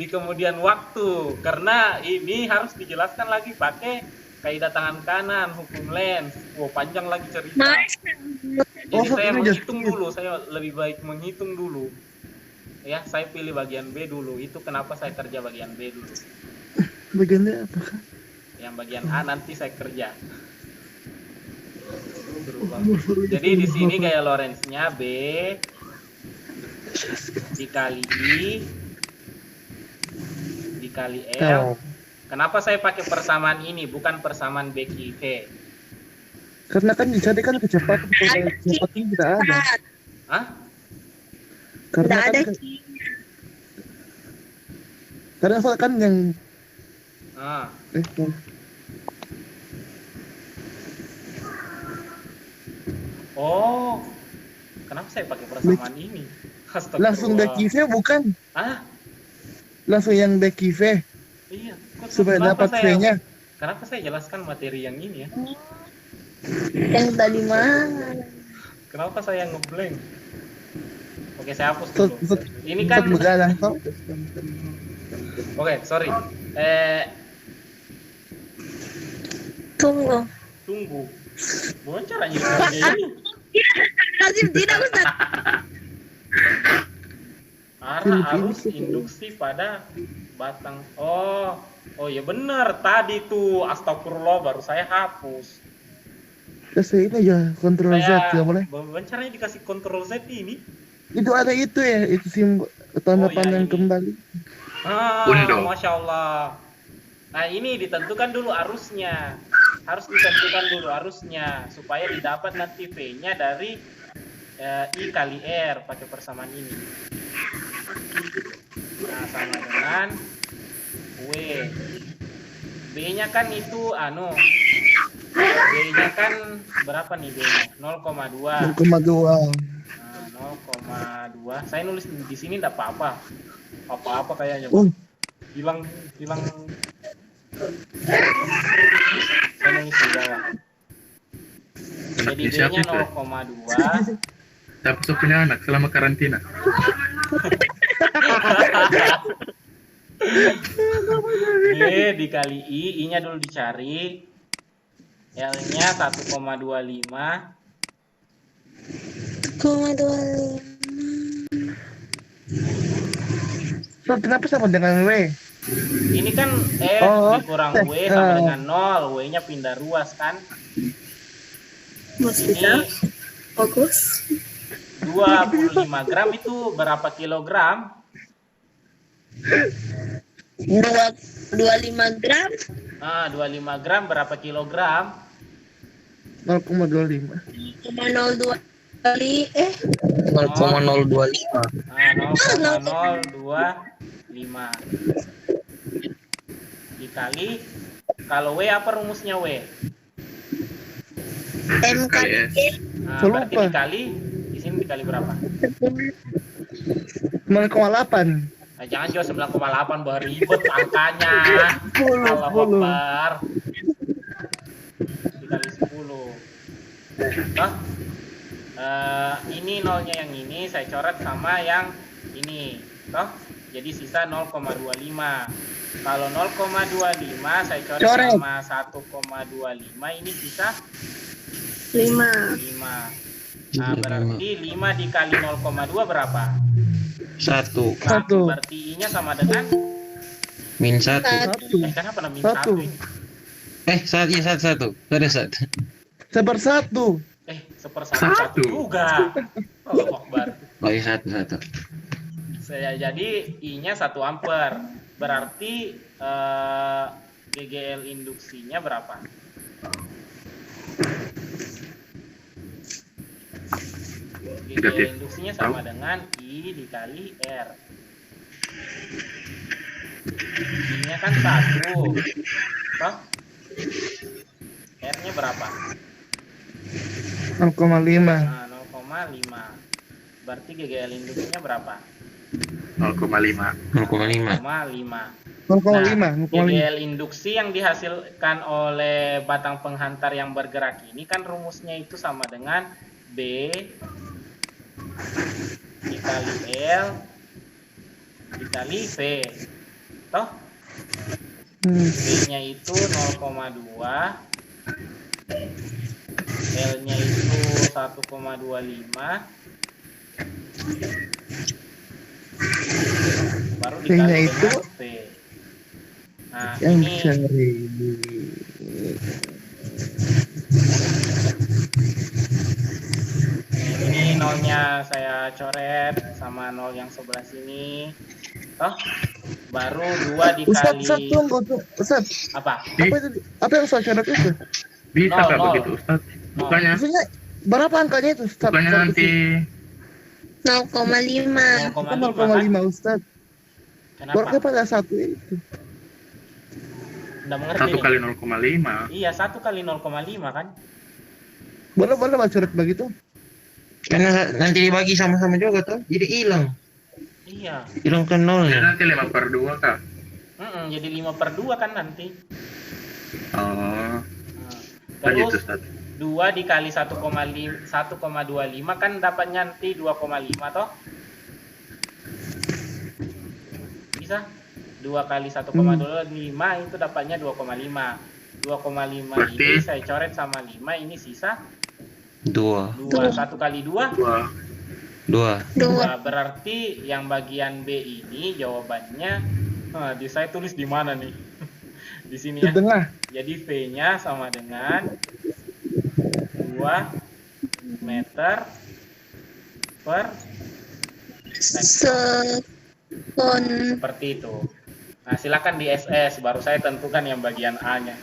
Di kemudian waktu. Karena ini harus dijelaskan lagi pakai kaidah tangan kanan, hukum Lenz. Panjang lagi cerita. Jadi saya menghitung dulu. Saya lebih baik menghitung dulu. Ya, saya pilih bagian B dulu. Itu kenapa saya kerja bagian B dulu. Bagian B apa? Yang bagian A nanti saya kerja. Jadi di sini gaya Lorentz-nya B dikali I dikali L. Kenapa saya pakai persamaan ini bukan persamaan BQ? Karena kan di sana kan kecepatan tidak ada. Hah? Karena Tidak ada. Karena kan yang Oh, kenapa saya pakai persamaan ini? Langsung BQ bukan? Langsung yang BQ. Iya. Supaya dapat V-nya. Kenapa saya jelaskan materi yang ini ya? Yang tadi mana? Kenapa saya ngeblank? Oke, saya hapus dulu. Ini kan Oke, sorry. Tunggu. Bukan caranya kayak ini. Lazim tidak, Ustaz. Arah arus induksi pada batang. Oh ya benar tadi tuh. Astagfirullah, baru saya hapus. Saya ini aja Ctrl Z ya boleh. Bukan caranya dikasih Ctrl Z ini. Itu ada itu ya, itu simbol tanda panjang kembali. Masya Allah. Nah, ini ditentukan dulu arusnya. Harus ditentukan dulu arusnya supaya didapat nanti V-nya dari I kali R pakai persamaan ini. Nah, sama dengan W. B-nya kan itu B-nya kan berapa nih B-nya? 0,2. 0,2. Nah, 0,2. Saya nulis di sini enggak apa-apa. Apa-apa kayaknya. Hilang. Saya nulis di bawah. Jadi B-nya 0,2. Siapa punya anak selama karantina? B dikali I-nya dulu dicari. L-nya 1,25. 1,25. So, kenapa sama dengan W? Ini kan F dikurang W sama dengan 0. W-nya pindah ruas kan. Mas Ini kita fokus. 25 gram itu berapa kilogram? 25 gram. 25 gram berapa kilogram? 0,25. 0,02 kali 0,025. 0,025 dikali, kalau W apa rumusnya W? M kali E. Berarti dikali, di sini dikali berapa? 9,8. Jangan jual 9,8 beribet angkanya. Allah Akbar. Dikali 10. Ini nolnya yang ini saya coret sama yang ini. Jadi sisa 0,25. Kalau 0,25 saya coret sama 1,25, ini sisa 5. Nah, berarti 5 dikali 0,2 berapa? 1. Berarti I-nya sama dengan Min 1. Kenapa min 1 ini? Satu. Ada 1. 1/1. 1/1 juga. Allah Akbar. Oh iya 1. Jadi I-nya 1 ampere. Berarti GGL induksinya berapa? GGL induksinya sama dengan I dikali R. I-nya kan 1. R-nya berapa? 0,5. 0,5. Berarti GGL induksinya berapa? 0,5. 0,5. GGL induksi yang dihasilkan oleh batang penghantar yang bergerak ini kan rumusnya itu sama dengan B dikali L dikali V. B-nya itu 0,2, L-nya itu 1,25, baru dikali dengan V. Nah, yang ini nolnya saya coret sama nol yang sebelah sini. Baru 2 dikali Ustaz. apa yang Ustaz coret itu? Bisa nggak begitu Ustaz? Bukannya maksudnya berapa angkanya itu Ustaz? Bukannya nanti 0,5. 0,5 Ustaz. Kenapa? Berapa pada 1 itu? Nggak mengerti 1 kali 0,5. Iya, 1 kali 0,5 kan? Boleh Mas coret begitu? Karena nanti dibagi sama-sama juga tuh, jadi hilang. Iya. Hilang kan nolnya. Nanti 5/2 Kak. Jadi 5/2 kan nanti. Lanjut Terus Ustaz. 2 dikali 1,25 kan dapatnya nanti 2,5 toh? Bisa? 2 kali 1,25 itu dapatnya 2,5. 2,5 ini saya coret sama 5, ini sisa 2. 1 kali 2? 2. Berarti yang bagian B ini jawabannya saya tulis di mana nih? Di sini ya. Jadi V-nya sama dengan 2 meter per Sekon. seperti itu. Nah, silakan di SS, baru saya tentukan yang bagian A-nya.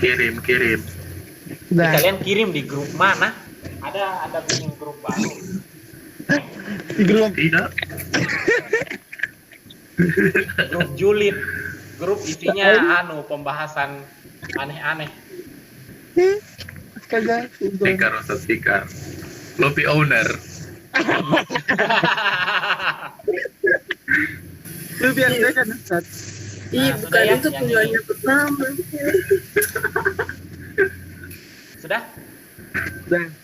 Kirim. Kalian kirim di grup mana? Ada bikin grup baru. Di grup Tidak. Grup julid. Grup isinya pembahasan aneh-aneh. kagak. Stiker. Lobby owner. Lu biar kan Ustaz. Iya, bukan ya, itu tujuannya pertama. Sudah? Dan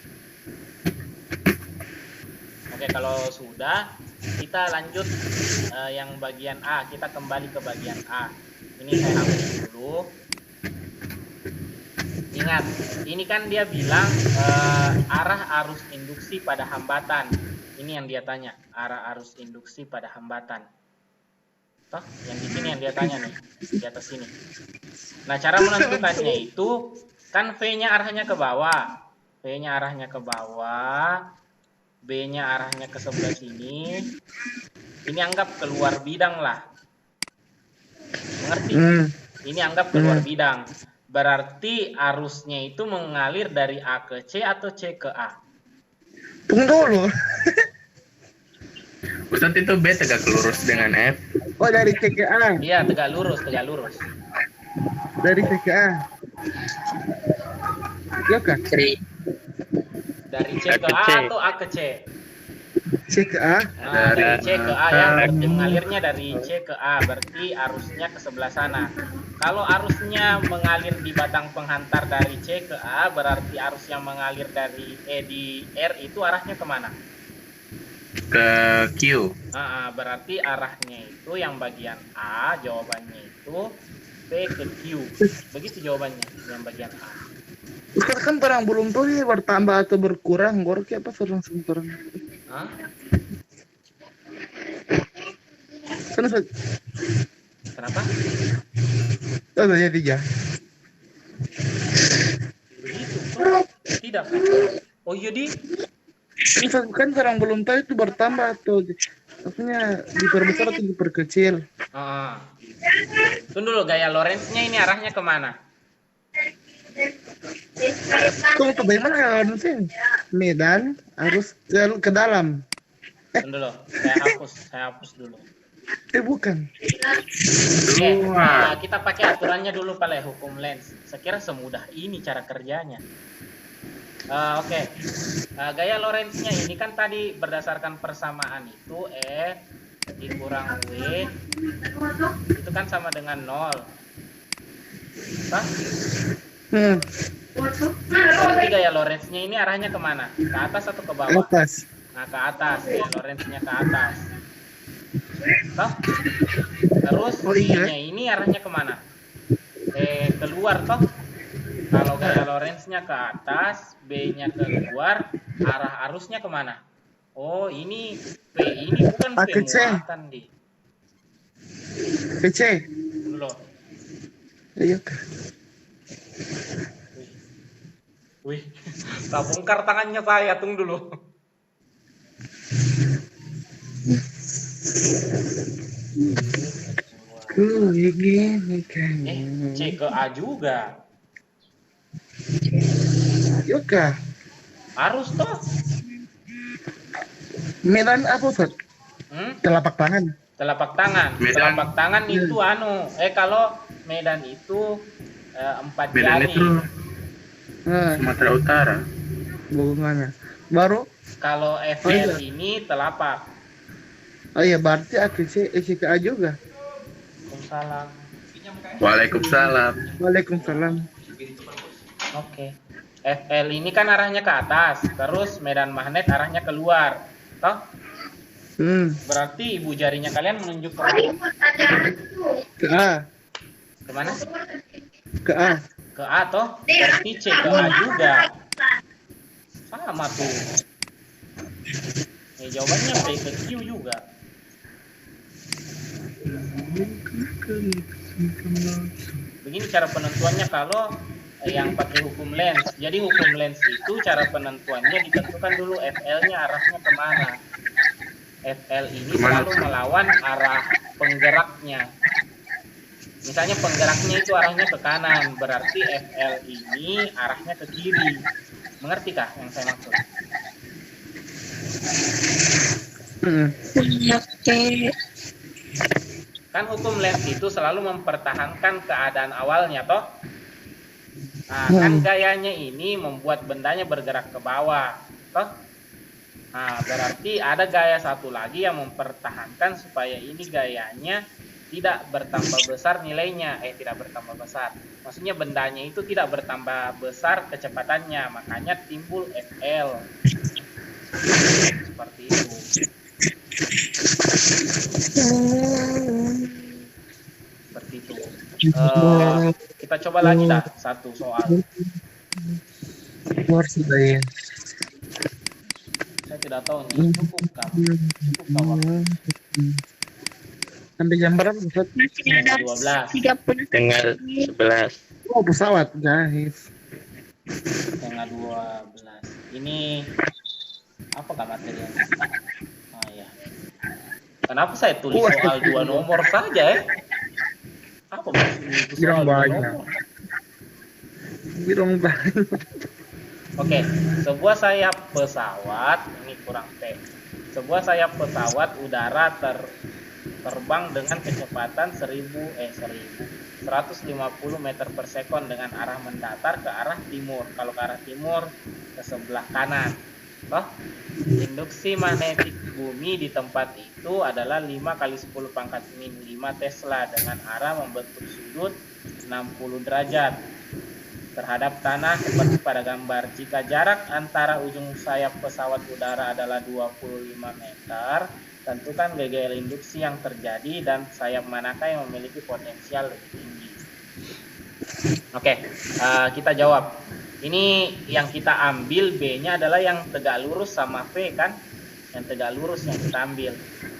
Oke, kalau sudah, kita lanjut yang bagian A. Kita kembali ke bagian A. Ini saya hapus dulu. Ingat, ini kan dia bilang arah arus induksi pada hambatan. Ini Ini yang dia tanya, arah arus induksi pada hambatan. Toh, yang di sini yang dia tanya nih, di atas sini. Nah, cara menentukannya itu kan V-nya arahnya ke bawah. V-nya arahnya ke bawah, B-nya arahnya ke sebelah sini. Ini anggap keluar bidang lah. Mengerti? Ini anggap keluar bidang. Berarti arusnya itu mengalir dari A ke C atau C ke A. Tunggu dulu. Ustadz itu B tegak lurus dengan F. Oh, dari C ke A. Iya, tegak lurus, tegak lurus. Dari C ke A. Iya kah? Dari C ke A atau A ke C? C ke A. Nah, dari C ke A ya, berarti mengalirnya dari C ke A, berarti arusnya ke sebelah sana. Kalau arusnya mengalir di batang penghantar dari C ke A, berarti arus yang mengalir dari E di R itu arahnya kemana? Ke Q. Berarti arahnya itu yang bagian A, jawabannya itu P ke Q. Begitu jawabannya, yang bagian A. Ustaz kan barang belum tahu ya bertambah atau berkurang, gorok apa langsung kurang. Hah? Kan Ustaz. Kenapa? Oh, tanya 3. Begitu. Tidak. Oh iya di. Ustaz kan barang belum tahu itu bertambah atau maksudnya diperbesar atau diperkecil. Tunggu dulu, gaya Lorentz-nya ini arahnya kemana? Tunggu bagaimana sih? Medan harus ke dalam. Tunggu dulu, saya hapus dulu. Bukan. Kita pakai aturannya dulu Pak, hukum Lenz. Saya kira semudah ini cara kerjanya. Oke. Gaya Lorentz-nya ini kan tadi berdasarkan persamaan itu F dikurang W itu kan sama dengan 0. Berarti gaya Lorentz-nya ini arahnya kemana? Ke atas atau ke bawah? Atas. Nah, ke atas. Gaya Lorentz-nya ke atas. Toh? Terus B-nya ini arahnya kemana? Keluar toh? Kalau gaya Lorentz-nya ke atas, B-nya keluar, arah arusnya kemana? Oh, ini P. Ini bukan P muatan di. Ke C. Dulu. Ayo. Wih, tak bongkar tangannya saya, tunggu dulu. Gini kan. C ke A juga. Yoga. Arus toh. Medan apa Ustaz? Telapak tangan. Telapak tangan. Medan. Telapak tangan itu kalau Medan itu 4 Medan jari. itu Sumatera Utara. Bagaimana? Baru? Kalau FL ini telapak. Oh iya, berarti A ke C, C ke A juga. Waalaikumsalam. Waalaikumsalam. Waalaikumsalam. Oke. FL ini kan arahnya ke atas, terus medan magnet arahnya keluar. Toh? Berarti ibu jarinya kalian menunjuk ke Ke A. kemana? Ke A. Ke A toh? Berarti C ke A juga. Sama tuh. Jawabannya P ke Q juga. Begini cara penentuannya kalau yang pakai hukum Lenz. Jadi hukum Lenz itu cara penentuannya ditentukan dulu FL-nya arahnya kemana. FL ini selalu melawan arah penggeraknya. Misalnya penggeraknya itu arahnya ke kanan, berarti FL ini arahnya ke kiri. Mengertikah yang saya maksud? Kan hukum Lenz itu selalu mempertahankan keadaan awalnya toh. Nah, kan gayanya ini membuat bendanya bergerak ke bawah toh. Nah, berarti ada gaya satu lagi yang mempertahankan supaya ini gayanya tidak bertambah besar nilainya. Tidak bertambah besar. Maksudnya bendanya itu tidak bertambah besar kecepatannya, makanya timbul FL. Seperti itu. Seperti itu. Kita coba lagi dah satu soal. Saya tidak tahu nih. Cukup kamu. Cukup waktu. Sampai jam berapa Ustaz? Masih ada 12. 30 Tinggal 11. Oh, pesawat, guys. Setengah 12. Ini apakah materinya? Oh ya. Kenapa saya tulis soal 2 nomor saja ya? Apa maksudnya itu soal 2 Banyak. nomor? Birong banyak. Oke, sebuah sayap pesawat, ini kurang T. Sebuah sayap pesawat udara terbang dengan kecepatan 150 meter per sekon dengan arah mendatar ke arah timur. Kalau ke arah timur ke sebelah kanan. Toh, induksi magnetik bumi di tempat itu adalah 5 kali 10 pangkat min 5 Tesla dengan arah membentuk sudut 60 derajat terhadap tanah seperti pada gambar. Jika jarak antara ujung sayap pesawat udara adalah 25 meter, tentukan GGL induksi yang terjadi dan sayap manakah yang memiliki potensial lebih tinggi. Oke, kita jawab. Ini yang kita ambil B-nya adalah yang tegak lurus sama V kan? Yang tegak lurus yang kita ambil.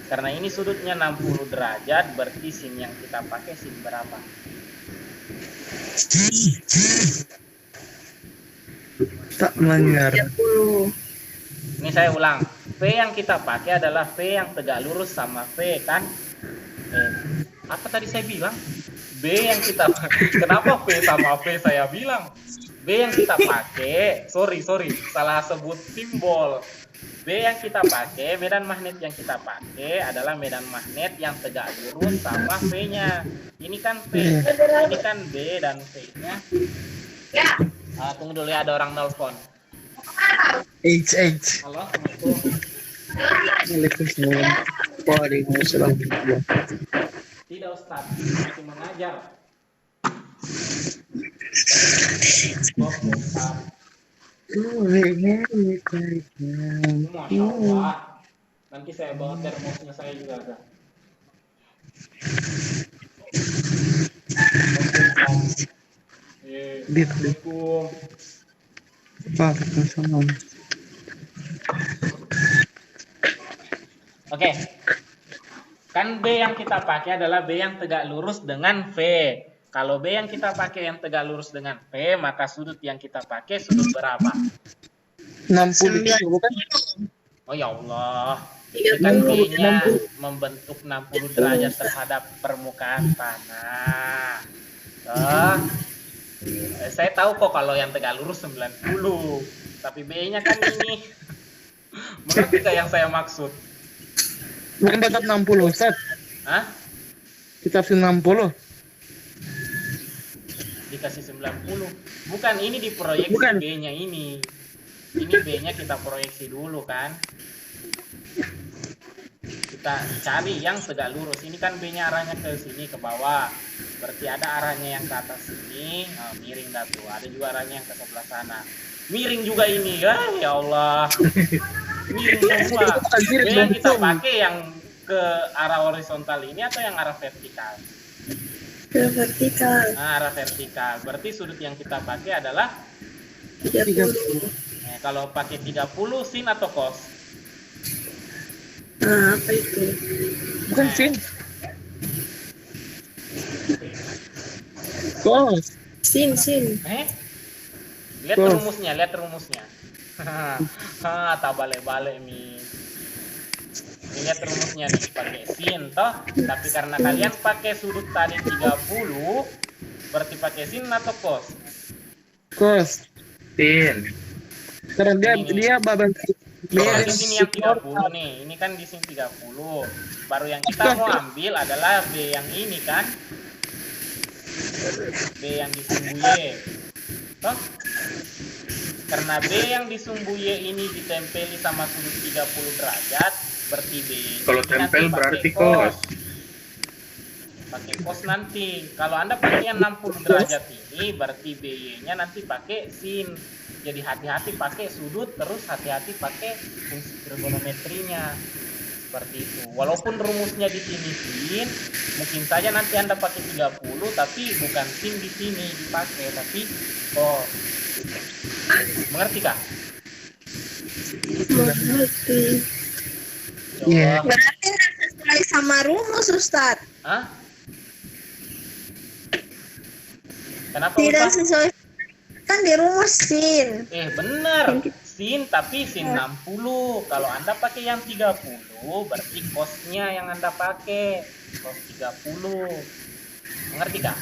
Karena ini sudutnya 60 derajat, berarti sin yang kita pakai sin berapa? Tak melanggar. 30. Ini saya ulang. V yang kita pakai adalah V yang tegak lurus sama V kan? Apa tadi saya bilang? B yang kita kenapa V sama V saya bilang? B yang kita pakai, sorry, salah sebut simbol. B yang kita pakai, medan magnet yang kita pakai adalah medan magnet yang tegak lurus sama V-nya. Ini kan V, ini kan B dan V-nya. Tunggu dulu ya, ada orang nelpon. H. Halo, Assalamualaikum. Waalaikumsalam. Waalaikumsalam. Tidak Ustaz, masih mengajar. Ustaz. Masya Allah. Nanti saya bawa termosnya saya juga Kak. Assalamualaikum. Waalaikumsalam. Oke. Kan B yang kita pakai adalah B yang tegak lurus dengan V. Kalau B yang kita pakai yang tegak lurus dengan V, maka sudut yang kita pakai sudut berapa? 60 bukan? Oh ya Allah. Ini kan B-nya membentuk 60 derajat terhadap permukaan tanah. Saya tahu kok kalau yang tegak lurus 90. Tapi B-nya kan ini. Mengerti gak yang saya maksud? Bukan tetap 60 Ustaz. Hah? Kita harus 60. Dikasih 90. Bukan, ini diproyeksi Bukan. B-nya ini. Ini B-nya kita proyeksi dulu kan. Kita cari yang tegak lurus. Ini kan B-nya arahnya ke sini, ke bawah. Berarti ada arahnya yang ke atas sini. Nah, miring dah tuh. Ada juga arahnya yang ke sebelah sana. Miring juga ini. Ya Allah. Miring semua. B yang kita pakai yang ke arah horizontal ini atau yang arah vertikal? Ke vertikal. Nah, arah vertikal. Berarti sudut yang kita pakai adalah 30. kalau pakai 30 sin atau cos? Nah, apa itu? Bukan sin. Cos. Sin. Lihat Cos. rumusnya, tak balik-balik nih. Lihat rumusnya nih, pakai sin toh. Tapi karena kalian pakai sudut tadi 30, berarti pakai sin atau cos? Cos. Sin. Karena dia baban Kalau di sini yang 30 nih, ini kan di sini 30. Baru yang kita mau ambil adalah B yang ini kan? B yang disumbu Y. Toh? Karena B yang disumbu Y ini ditempeli sama sudut 30 derajat, berarti B. Kalau ini tempel nanti berarti pakai cos. Pakai cos nanti. Kalau Anda pakai yang 60 derajat ini, berarti B-nya nanti pakai sin. Jadi hati-hati pakai sudut, terus hati-hati pakai fungsi trigonometrinya. Seperti itu. Walaupun rumusnya di sini sin, mungkin saja nanti Anda pakai 30, tapi bukan sin di sini dipakai, tapi cos. Mengerti kah? Mengerti. Iya. Coba. Berarti nggak sesuai sama rumus, Ustadz. Hah? Kenapa Tidak Ustaz? sesuai. Kan di rumus sin. Bener. Sin tapi sin 60. Kalau Anda pakai yang 30, berarti kosnya yang Anda pakai. Kos 30. Mengerti kah?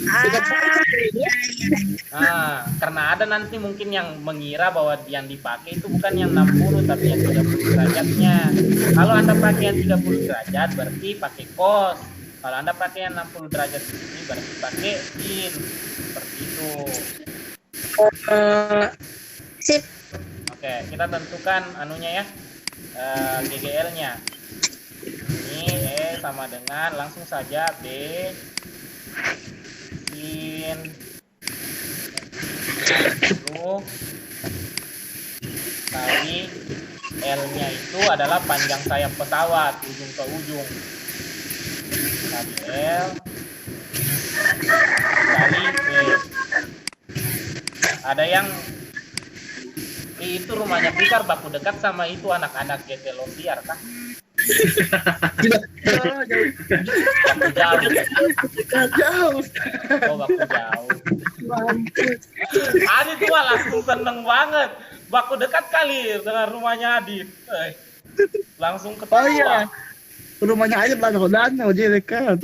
Iya. Nah, karena ada nanti mungkin yang mengira bahwa yang dipakai itu bukan yang 60 tapi yang 30 derajatnya. Kalau Anda pakai yang 30 derajat berarti pakai cos. Kalau Anda pakai yang 60 derajat ini berarti pakai sin. Seperti itu. Sip. Oke, kita tentukan anunya ya. GGL-nya. Ini sama dengan langsung saja B sin 10 kali L-nya itu adalah panjang sayap pesawat ujung ke ujung kali L kali B. Ada yang itu rumahnya Pikar baku dekat sama itu anak-anak GT Losiar kan? Baku jauh. Jauh. Oh, baku jauh. Adit tuh langsung seneng banget. Baku dekat kali dengan rumahnya Adit. Langsung ketawa. Oh iya. Rumahnya aja belakang jadi dekat.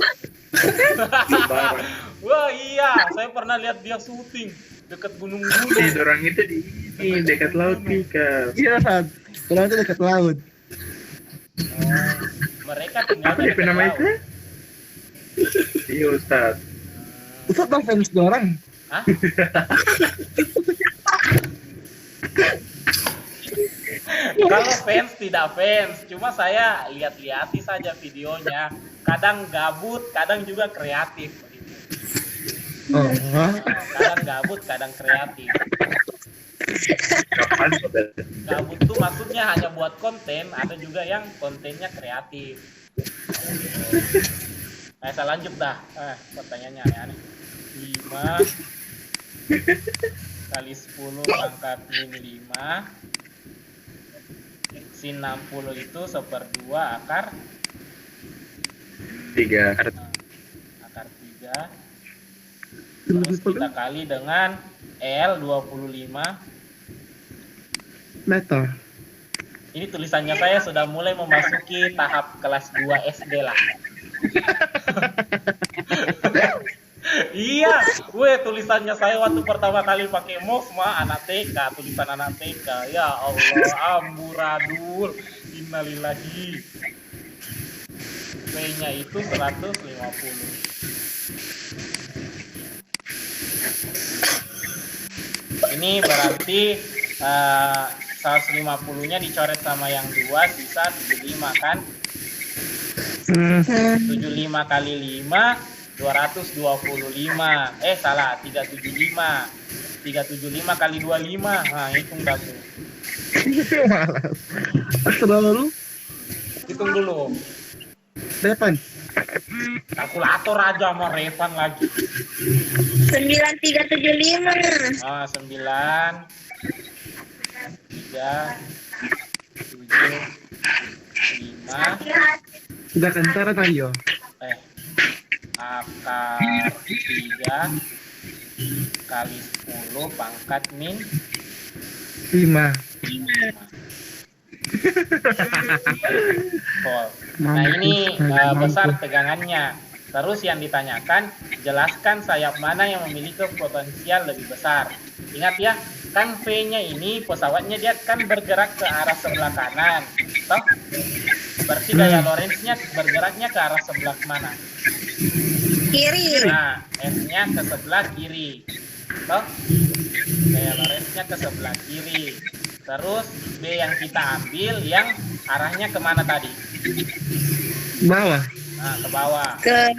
Wah iya, saya pernah lihat dia syuting dekat gunung-gunung. Orang itu di dekat laut Pikar. Iya, San. Rumah itu dekat laut. Mereka tinggal Apa DP nama itu? Iya Ustaz. Ustaz bang fans orang. Hah? Kalau fans tidak fans, cuma saya lihat-lihati saja videonya. Kadang gabut, kadang juga kreatif. Oh. Kadang gabut, kadang kreatif. Gabut tuh maksudnya hanya buat konten, ada juga yang kontennya kreatif. Saya lanjut dah. Pertanyaannya aneh-aneh. 5 kali 10 pangkat min 5 sin 60 itu 1/2 akar 3. akar 3. Terus kita kali dengan L 25 Meter. Ini tulisannya saya sudah mulai memasuki tahap kelas 2 SD lah. Iya, tulisannya saya waktu pertama kali pakai mouse mah anak TK, tulisan anak TK. Ya Allah, amburadul, innalillahi. P-nya itu 150. Ini berarti 150-nya dicoret sama yang 2, sisa 75 kan? 75 kali 5 225. Salah, 375. 375 kali 25. Nah, hitung dah tuh. Terlalu Hitung dulu. depan. Kalkulator aja sama Revan lagi. 9375. 9 3 7 5 Sudah kentara tayo. akar 3 kali 10 pangkat min 5. Nah ini besar tegangannya. Terus yang ditanyakan, jelaskan sayap mana yang memiliki potensial lebih besar. Ingat ya, kan V-nya ini pesawatnya dia kan bergerak ke arah sebelah kanan. Toh? Berarti gaya Lorentz-nya bergeraknya ke arah sebelah mana? Kiri. Nah, S-nya ke sebelah kiri. Toh? Gaya Lorentz-nya ke sebelah kiri. Terus B yang kita ambil yang arahnya kemana tadi? Bawah. Nah, ke bawah. Ke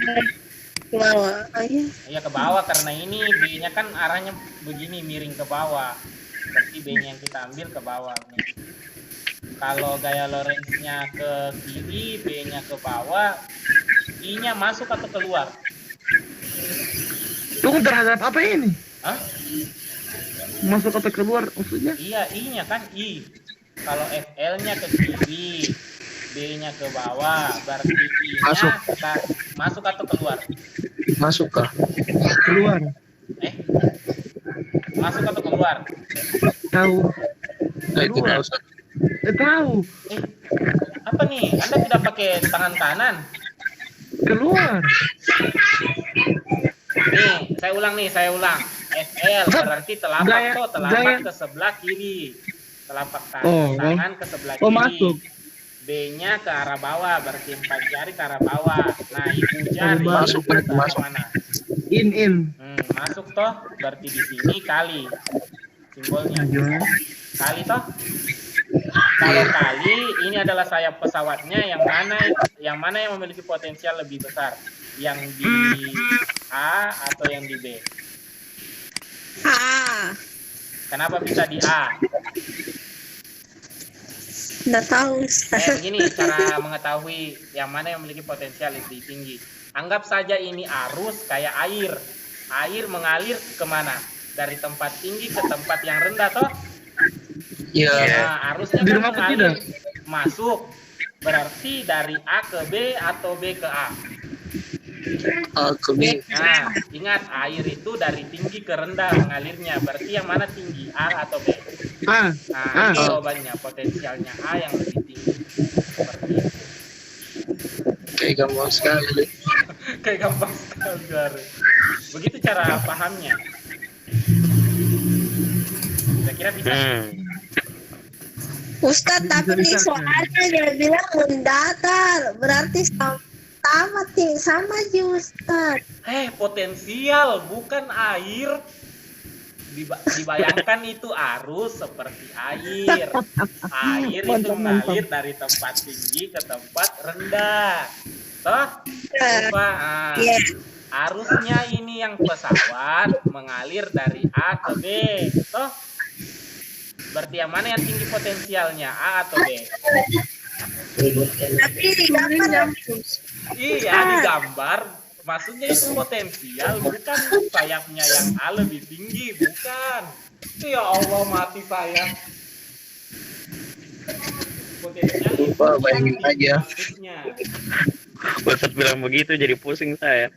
bawah. Oh, iya. Iya ke bawah karena ini B-nya kan arahnya begini miring ke bawah. Berarti B-nya yang kita ambil ke bawah. Kalau gaya Lorentz-nya ke kiri, B-nya ke bawah, I-nya masuk atau keluar? Tunggu terhadap apa ini? Hah? Masuk atau keluar maksudnya? Iya, I-nya kan I. Kalau FL-nya ke kiri, B-nya ke bawah, berarti I-nya Masuk. masuk atau keluar? Masuk kah? Keluar. Masuk atau keluar? Tahu. Nah, itu Keluar. tahu Ustaz. Tahu. Apa nih? Anda tidak pakai tangan kanan? Keluar. Nih, saya ulang. FL berarti telapak ke sebelah kiri. Telapak tangan ke sebelah kiri. Masuk. B-nya ke arah bawah, berarti 4 jari ke arah bawah. Nah, ibu jari Masuk, ke arah masuk. mana? In. Masuk toh, berarti di sini kali. Simbolnya. Kali toh. Kalau kali, ini adalah sayap pesawatnya yang mana yang memiliki potensial lebih besar? Yang di A atau yang di B? A. Kenapa bisa di A? Nggak tahu. Begini cara mengetahui yang mana yang memiliki potensial lebih tinggi. Anggap saja ini arus kayak air. Air mengalir kemana? Dari tempat tinggi ke tempat yang rendah toh? Iya. Nah, arusnya Di kan rumah mengalir tidak? masuk. Berarti dari A ke B atau B ke A? A ke B. Nah, ingat air itu dari tinggi ke rendah mengalirnya. Berarti yang mana tinggi? A atau B? A. Nah, itu jawabannya. Potensialnya A yang lebih tinggi. Seperti itu. Kayak gampang sekali. Kayak gampang sekali. Gary. Begitu cara pahamnya. Kira-kira bisa. Ustadz, tapi di soalnya dia bilang mendatar, berarti sama sih Ustadz. Potensial bukan air. Dibayangkan itu arus seperti air. Air itu mengalir dari tempat tinggi ke tempat rendah. Toh? Arusnya ini yang pesawat mengalir dari A ke B. Toh? Berarti yang mana yang tinggi potensialnya, A atau B? Tapi di gambar Iya, di gambar. Maksudnya itu potensial, bukan sayapnya yang A lebih tinggi, bukan. Ya Allah, mati saya. Potensial itu Lupa, bayangin aja. maksudnya. Ustadz bilang begitu jadi pusing saya.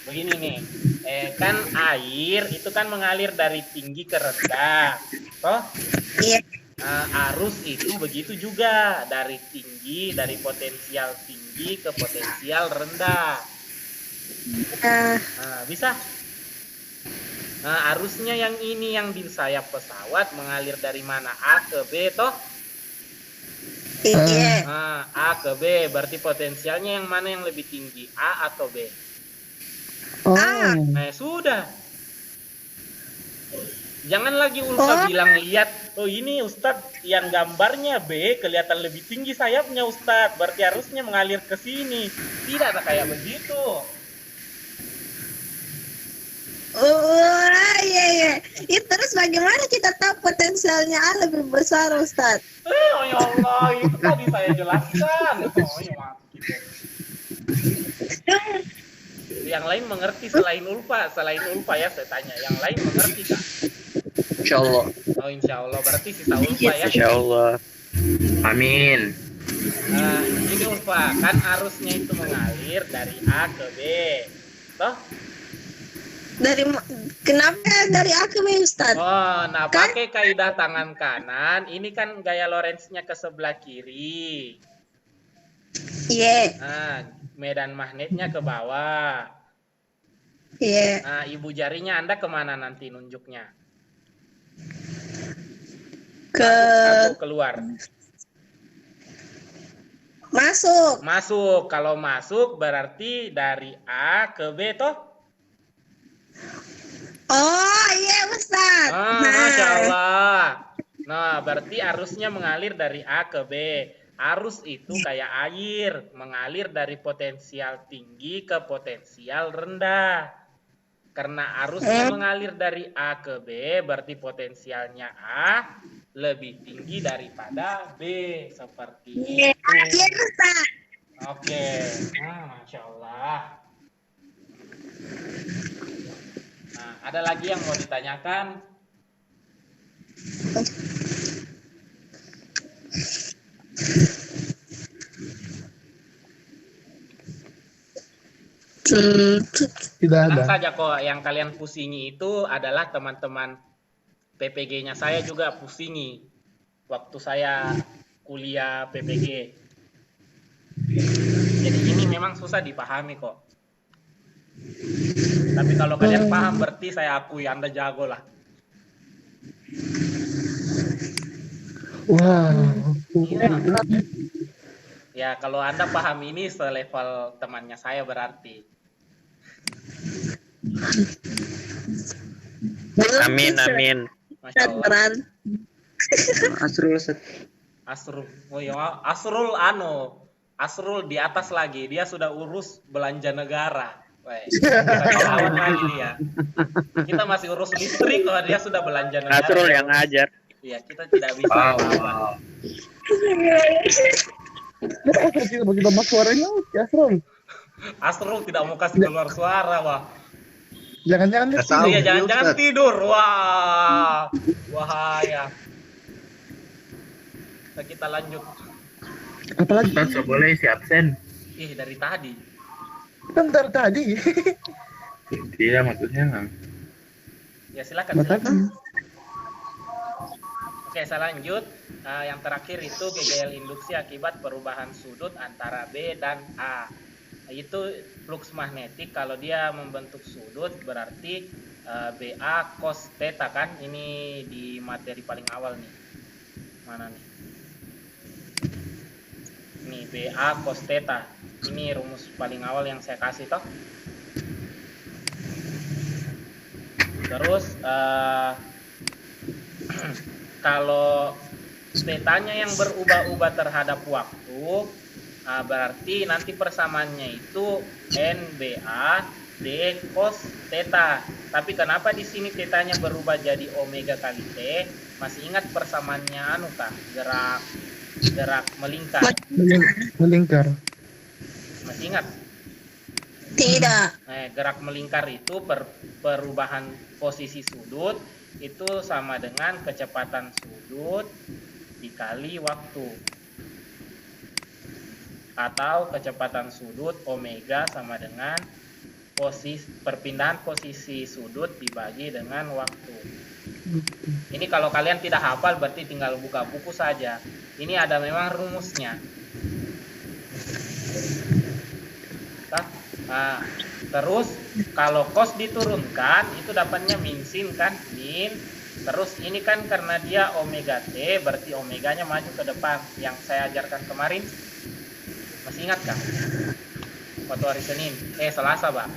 Begini nih. Kan air itu kan mengalir dari tinggi ke rendah. Toh? Iya. Arus itu begitu juga dari tinggi, dari potensial tinggi ke potensial rendah. Bisa? Arusnya yang ini yang di sayap pesawat mengalir dari mana? A ke B toh? Iya. A ke B berarti potensialnya yang mana yang lebih tinggi? A atau B? Sudah. Jangan lagi Ulfa bilang lihat, ini Ustadz yang gambarnya B kelihatan lebih tinggi sayapnya Ustadz, berarti harusnya mengalir ke sini. Tidak ada kayak begitu. Iya. Terus bagaimana kita tahu potensialnya A lebih besar Ustadz? Ya Allah, itu tadi saya jelaskan. Yang lain mengerti selain Ulfa ya saya tanya. Yang lain mengerti tak? Insya Allah. Insya Allah berarti sisa Ulfa ya. Insya Allah. Amin. Ini Ulfa kan arusnya itu mengalir dari A ke B, toh? Kenapa dari A ke B Ustadz? Nah pakai kaidah tangan kanan. Ini kan gaya Lorentz-nya ke sebelah kiri. Iya. Medan magnetnya ke bawah. Iya. Ibu jarinya Anda kemana nanti nunjuknya? Ke keluar. Masuk. Kalau masuk berarti dari A ke B toh? Oh iya Ustadz. Masya Allah. Nah berarti arusnya mengalir dari A ke B. Arus itu kayak air, mengalir dari potensial tinggi ke potensial rendah. Karena arusnya mengalir dari A ke B, berarti potensialnya A lebih tinggi daripada B. Seperti itu. Iya Ustaz. Oke. Masya Allah. Nah, ada lagi yang mau ditanyakan? Tidak Tenang ada. saja kok, yang kalian pusingi itu adalah teman-teman PPG-nya saya juga pusingi waktu saya kuliah PPG. Jadi ini memang susah dipahami kok. Tapi kalau kalian paham berarti saya akui Anda jago lah. Wow. Iya. Ya kalau Anda paham ini selevel temannya saya berarti. Amin, amin. Masya Allah. Beran. Asrul Ustaz. Asrul, oh ya, Asrul di atas lagi, dia sudah urus belanja negara. Weh, kita lawan lagi dia. Kita masih urus listrik kalau dia sudah belanja negara. Asrul yang ngajar. Iya, kita tidak bisa. Wow. Asrul tidak begitu mas suaranya, ya Asrul. Asrul tidak mau kasih keluar suara, wah. Jangan-jangan dia Tahu, Iya, jangan-jangan Ustaz. tidur. Wah, bahaya. Nah, kita lanjut. apalagi Ustaz nggak boleh isi absen. Ih, dari tadi. kan dari tadi. Iya maksudnya. Ya silakan. Mata silakan. Oke, saya lanjut. Yang terakhir itu GGL induksi akibat perubahan sudut antara B dan A. Itu flux magnetik. Kalau dia membentuk sudut berarti BA cos theta kan. Ini di materi paling awal nih. Mana nih? Ini BA cos theta. Ini rumus paling awal yang saya kasih toh. Terus kalau tetanya yang berubah-ubah terhadap waktu, berarti nanti persamaannya itu NBA D cos theta. Tapi kenapa di sini tetanya berubah jadi omega kali T? Masih ingat persamaannya anu kah? Gerak melingkar. Melingkar. Masih ingat? Tidak. Gerak melingkar itu perubahan posisi sudut itu sama dengan kecepatan sudut dikali waktu, atau kecepatan sudut omega sama dengan perpindahan posisi sudut dibagi dengan waktu. Ini kalau kalian tidak hafal berarti tinggal buka buku saja. Ini ada memang rumusnya. Nah, terus kalau cos diturunkan itu dapatnya min sin kan, min. Terus ini kan karena dia omega T berarti omeganya maju ke depan yang saya ajarkan kemarin. Masih ingat kan? Waktu hari Senin, Selasa, Pak.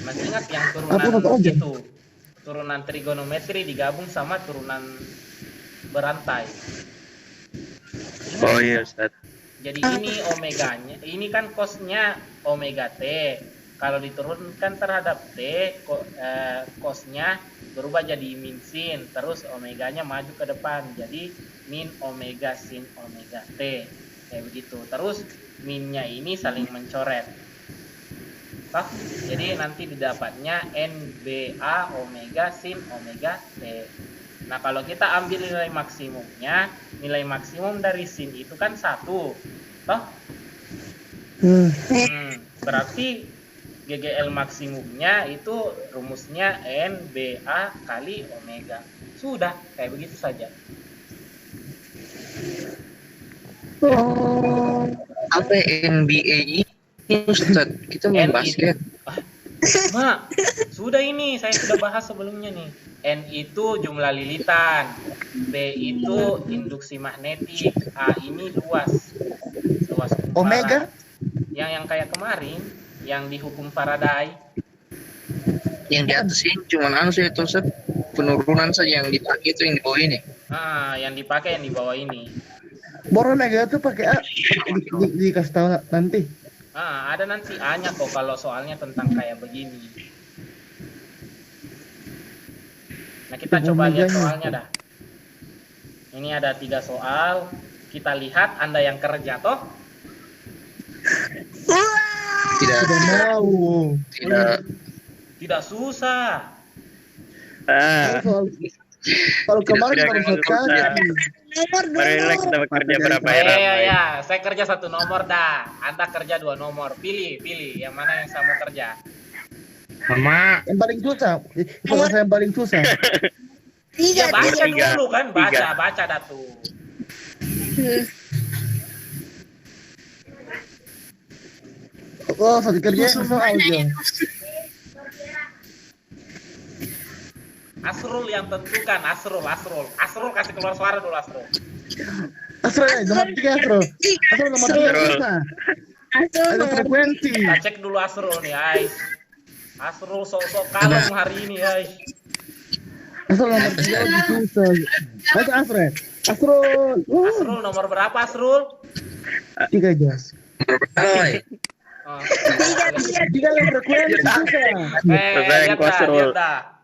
Masih ingat yang turunan itu? Turunan trigonometri digabung sama turunan berantai. Oh iya Ustaz. Jadi ini omeganya, ini kan cosnya omega T. Kalau diturunkan terhadap T, cosnya berubah jadi min sin, terus omeganya maju ke depan, jadi min omega sin omega T. Kayak begitu. Terus minnya ini saling mencoret. Jadi nanti didapatnya NBA omega sin omega T. Nah, kalau kita ambil nilai maksimumnya, nilai maksimum dari sin itu kan 1. Toh? Berarti GGL maksimumnya itu rumusnya NBA kali omega. Sudah, kayak begitu saja. Apa NBA ini Ustaz? Kita main basket. Sudah ini saya sudah bahas sebelumnya nih. N itu jumlah lilitan, B itu induksi magnetik, A ini luas kumparan. Omega? Yang kayak kemarin, yang di hukum Faraday. Yang di atas ini cuma saja itu Ustaz, penurunan saja yang dipakai itu yang di bawah ini. Yang dipakai yang di bawah ini. Boron omega itu pakai A dikasih tahu nanti. Ada nanti A-nya kok kalau soalnya tentang kayak begini. Nah, kita coba lihat soalnya dah. Ini ada 3 soal. Kita lihat Anda yang kerja toh. Tidak Tidak mau. Tidak susah. Kalau kemarin Tidak, baru tidak, sekali. Nomor Marilah dulu. kita bekerja berapa Ya, era? ya, saya kerja 1 nomor dah. Anda kerja 2 nomor. Pilih. Yang mana yang saya mau kerja? Sama. Yang paling susah. Informasi yang paling susah. Tiga, Ya baca Tiga. dulu kan, Tiga. baca dah tuh. Oh, satu kerja soal dia. Asrul yang tentukan, Asrul kasih keluar suara dulu Asrul. Asro, nomor 3 Asro. Asro nomor 3 susah. Asal Ada frekuensi. Kita cek dulu Asrul nih, guys. Asrul sok-sok kalem hari ini, guys. Asro nomor 3 lebih susah. Baca Asro. Asro. Asrul nomor berapa Asrul? 3 aja. Oh. 3 yang frekuensi susah. Lihat dah, Asrul. lihat dah.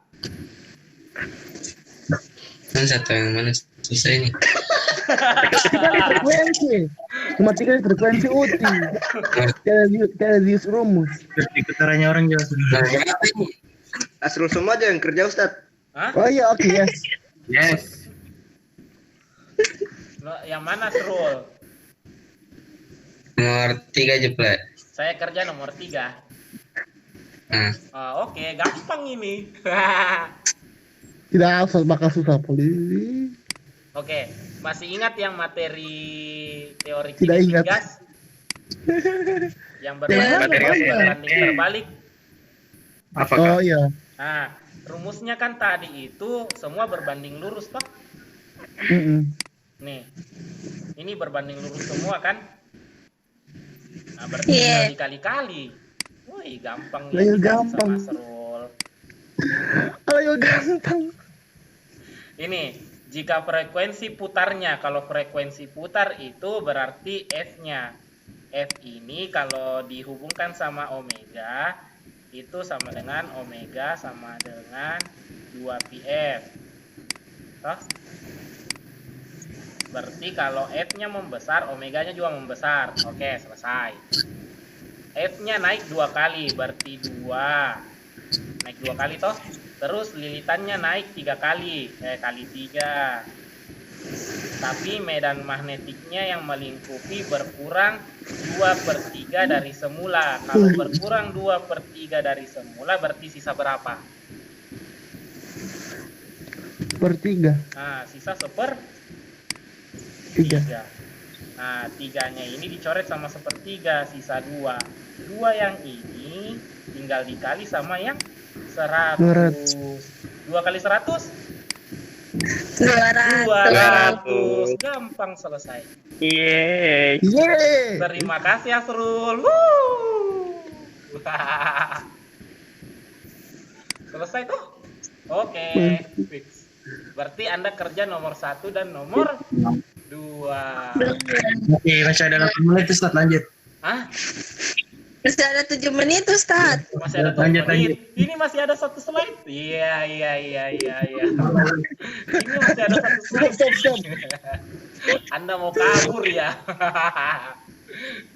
Kan satu yang mana susah ini? 3 frekuensi. Cuma 3 frekuensi uti. Tidak dius rumus. Ikut caranya orang Jawa. Nah, apa ini? Asrul semua aja yang kerja Ustadz. Hah? Oh iya, oke, yes. Yes. Yang mana Asrul? Nomor 3 aja, Plat. Saya kerja nomor 3. Nah, Oke, gampang ini. Tidak usah bakal susah poli. Oke, masih ingat yang materi teori Tidak kinetik ingat. gas? Yang Materi berbanding terbalik. Oh iya. Nah, rumusnya kan tadi itu semua berbanding lurus toh? Nih, ini berbanding lurus semua kan? Nah, berarti tinggal dikali-kali. Wih, gampang ya. Ayo, bisa gampang. sama Asrul. Ayo gampang. Ini, jika frekuensi putarnya, kalau frekuensi putar itu berarti F-nya. F ini kalau dihubungkan sama omega, itu sama dengan omega sama dengan 2πf. Toh? Berarti kalau F-nya membesar, omeganya juga membesar. Oke, selesai. F-nya naik 2 kali, berarti 2. Naik 2 kali toh. Terus lilitannya naik 3 kali, kali 3. Tapi medan magnetiknya yang melingkupi berkurang 2/3 dari semula. Kalau berkurang 2/3 dari semula berarti sisa berapa? 1/3. Nah, sisa 1/3. 3. Nah, 3-nya ini dicoret sama 1/3, sisa 2. 2 yang ini tinggal dikali sama yang 100. 2 kali 100? 200. Gampang selesai. Yeay. Yeay. Terima kasih Asrul. Wuh. Selesai tuh? Oke, fix. Berarti Anda kerja nomor 1 dan nomor 2. Oke, masih ada 8 menit Ustaz, lanjut. Hah? Masih ada 7 menit Ustaz. Masih ada 7 Lanjut, menit. Ini masih ada 1 slide. Iya. Ini masih ada 1 slide. Stop. Anda mau kabur ya?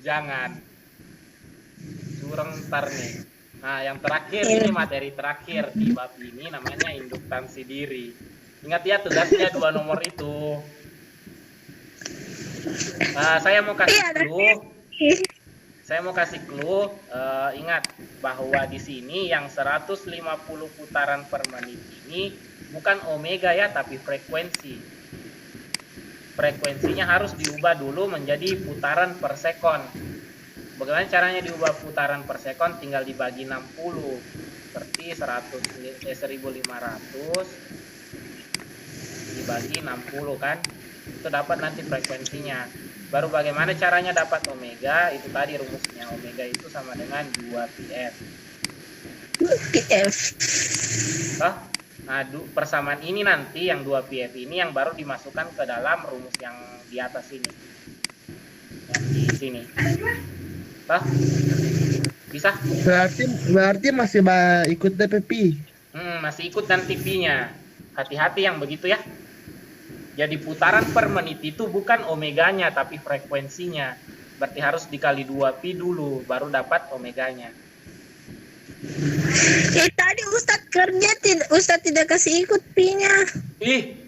Jangan. Curang ntar nih. Nah, yang terakhir ini materi terakhir di bab ini namanya induktansi diri. Ingat ya tugasnya 2 nomor itu. Saya mau kasih clue. Ingat bahwa di sini yang 150 putaran per menit ini bukan omega ya, tapi frekuensi. Frekuensinya harus diubah dulu menjadi putaran per sekon. Bagaimana caranya diubah putaran per sekon? Tinggal dibagi 60. Seperti 1500 dibagi 60 kan? Itu dapat nanti frekuensinya. Baru bagaimana caranya dapat omega? Itu tadi rumusnya. Omega itu sama dengan 2πf. Nah, persamaan ini nanti yang 2πf ini yang baru dimasukkan ke dalam rumus yang di atas ini. Yang di sini. Bisa? Berarti masih ikut DPP. Masih ikut dan TP-nya. Hati-hati yang begitu ya. Jadi putaran per menit itu bukan omeganya tapi frekuensinya. Berarti harus dikali 2 pi dulu, baru dapat omeganya. Tadi Ustadz kerja, Ustadz tidak kasih ikut pi-nya. Ih,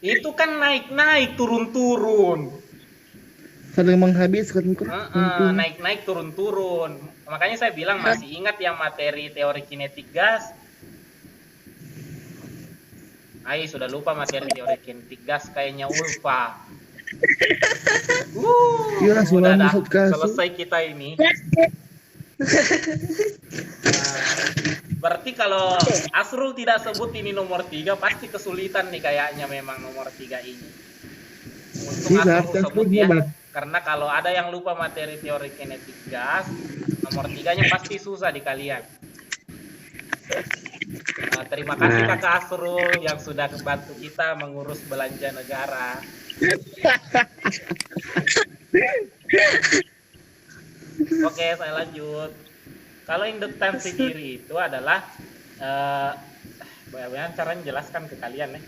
itu kan naik-naik, turun-turun. Saling menghabiskan. Naik-naik, turun-turun. Makanya saya bilang masih ingat yang materi teori kinetik gas. Sudah lupa materi teori kinetik gas kayaknya Ulfa. Sudah dah selesai kita ini. Berarti kalau Asrul tidak sebut ini nomor 3, pasti kesulitan nih kayaknya memang nomor 3 ini. Untuk Asrul sebut ya. Karena kalau ada yang lupa materi teori kinetik gas, nomor 3-nya pasti susah di kalian. Terima kasih Kakak Asrul yang sudah membantu kita mengurus belanja negara. Oke, saya lanjut. Kalau induktansi diri itu adalah bagaimana caranya jelaskan ke kalian ya.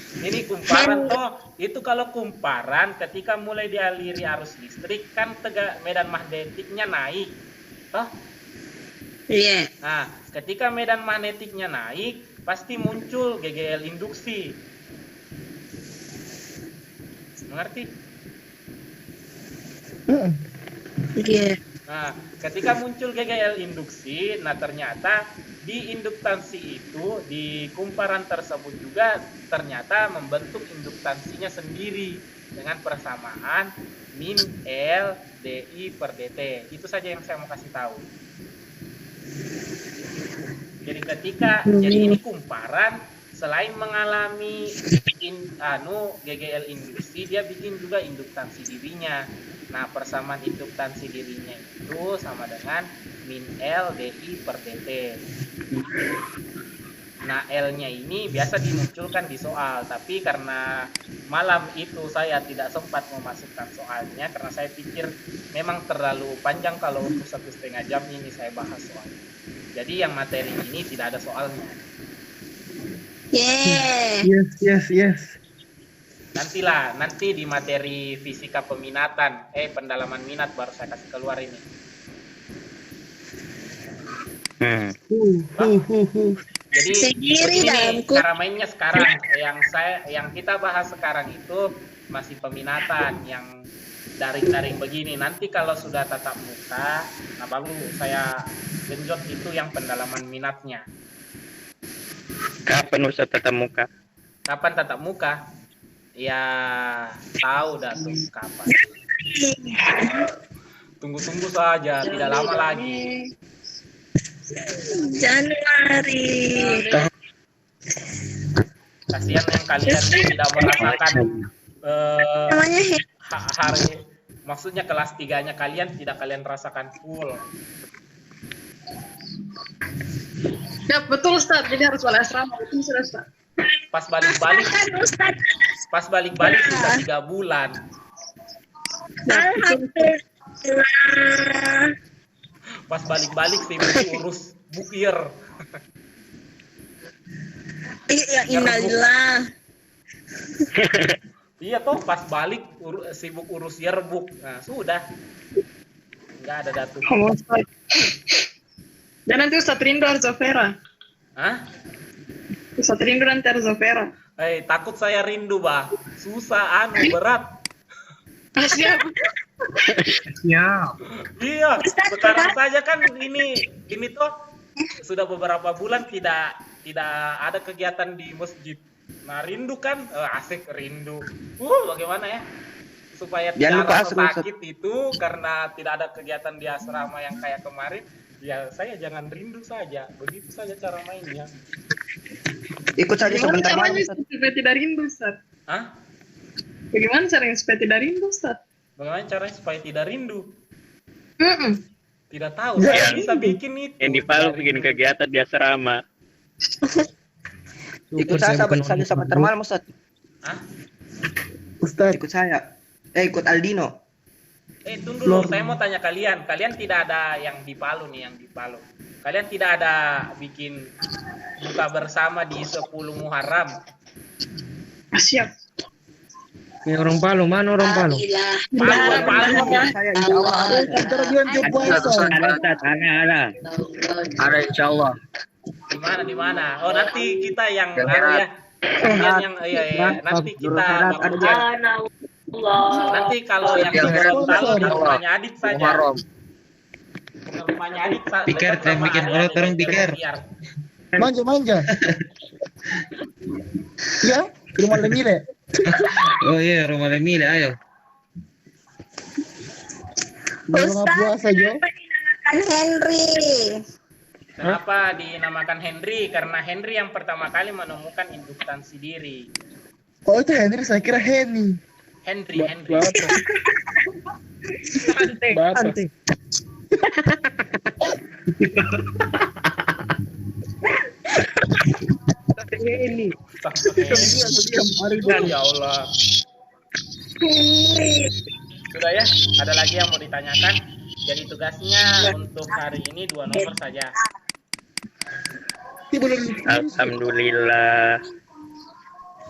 Ini kumparan toh. Itu kalau kumparan ketika mulai dialiri arus listrik kan medan magnetiknya naik. Toh? Iya. Nah, ketika medan magnetiknya naik, pasti muncul GGL induksi. Mengerti? Iya. Nah, ketika muncul GGL induksi, nah ternyata di induktansi itu, di kumparan tersebut juga ternyata membentuk induktansinya sendiri dengan persamaan min L dI per dt. Itu saja yang saya mau kasih tahu. Jadi jadi ini kumparan selain mengalami GGL induksi, dia bikin juga induktansi dirinya. Nah, persamaan induktansi dirinya itu sama dengan min L dI per dt. Nah, L-nya ini biasa dimunculkan di soal, tapi karena malam itu saya tidak sempat memasukkan soalnya karena saya pikir memang terlalu panjang kalau untuk 1,5 jam ini saya bahas soalnya. Jadi yang materi ini tidak ada soalnya. Yes. Nanti di materi fisika peminatan, pendalaman minat baru saya kasih keluar ini. Jadi ini cara mainnya sekarang. Yang kita bahas sekarang itu masih peminatan yang daring-daring begini. Nanti kalau sudah tatap muka, nah baru saya genjot itu yang pendalaman minatnya. Kapan Ustaz tatap muka? Kapan tatap muka? Ya tahu dah tuh kapan. Tunggu-tunggu saja, tidak lama lagi. Januari. Kasihan yang kalian ini tidak merasakan hari, maksudnya kelas 3-nya kalian tidak kalian rasakan full. Ya betul Ustaz, jadi harus balik asrama. Betul sudah Ustaz. Pas balik-balik sudah 3 bulan. Pas balik-balik sibuk urus bukir. Iya, innalillah. Iya toh, pas balik sibuk urus yearbuk. Nah, sudah. Enggak ada datu. Dan nanti Ustaz rindu Arzofera. Hah? Ustaz rindu nanti Arzofera. Takut saya rindu, Bah. Susah, berat. Siap. Iya, sekarang saja kan ini toh sudah beberapa bulan tidak ada kegiatan di masjid. Nah, rindu kan? Asik rindu. Bagaimana ya? Supaya tidak rasa sakit itu karena tidak ada kegiatan di asrama yang kayak kemarin. Ya, saya jangan rindu saja. Begitu saja cara mainnya. Ikut saja sebentar malam supaya tidak rindu, Ustaz. Hah? Bagaimana caranya supaya tidak rindu, Ustaz? Bagaimana caranya supaya tidak rindu? Tidak tahu. Ya, Saya bisa bikin itu. Yang di Palu bikin kegiatan di asrama. Ikut saya sebentar malam, Ustaz. Hah? Ustaz. Ikut saya. Ikut Aldino. Tunggu dulu, saya mau tanya kalian. Kalian tidak ada yang di Palu nih, yang di Palu. Kalian tidak ada bikin buka bersama di 10 Muharram? Siap. Ini orang Palu, mana orang Palu? Palu ya. Saya insya Allah ada. Kantor dia jauh puasa. Ada insya Allah. Di mana? Oh, nanti kita yang ya. Yang nanti kita nanti kalau yang tahu di rumahnya Adit saja. Rumahnya Adit saja. Pikir, bikin perut orang pikir. Manja. Ya, ke rumah Lemile. Oh iya, rumah Lemile, ayo. Bulan puasa Jo. Kan Henry. Kenapa dinamakan Henry? Karena Henry yang pertama kali menemukan induktansi diri. Oh itu Henry, saya kira Henny. Henry. Bante. Henry. Ya Allah. Sudah ya? Ada lagi yang mau ditanyakan? Jadi tugasnya untuk hari ini 2 nomor saja. Alhamdulillah.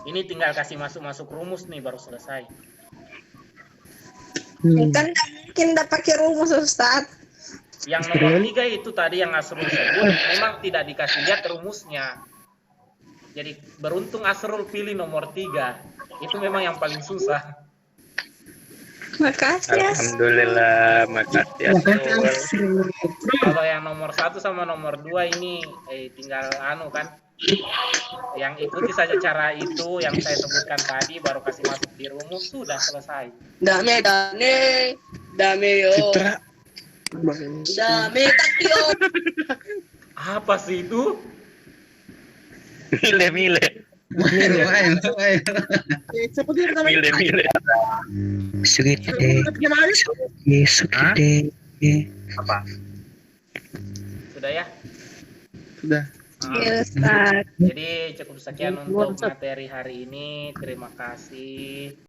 Ini tinggal kasih masuk rumus nih baru selesai. Kan nggak mungkin udah pakai rumus Ustaz. Yang nomor 3 itu tadi yang Asrul sebut memang tidak dikasih lihat rumusnya. Jadi beruntung Asrul pilih nomor 3. Itu memang yang paling susah. Makasih ya. Alhamdulillah, makasih Asrul. Kalau yang nomor 1 sama nomor 2 ini tinggal kan. Yang ikuti saja cara itu yang saya sebutkan tadi baru kasih masuk di rumus sudah selesai. Dame yo. Dame takyo. Apa sih itu? Mile. Siapa dia pertama? Mile. Sugite. Apa? Sudah ya? Sudah. Ya Ustaz. Jadi cukup sekian untuk materi hari ini. Terima kasih.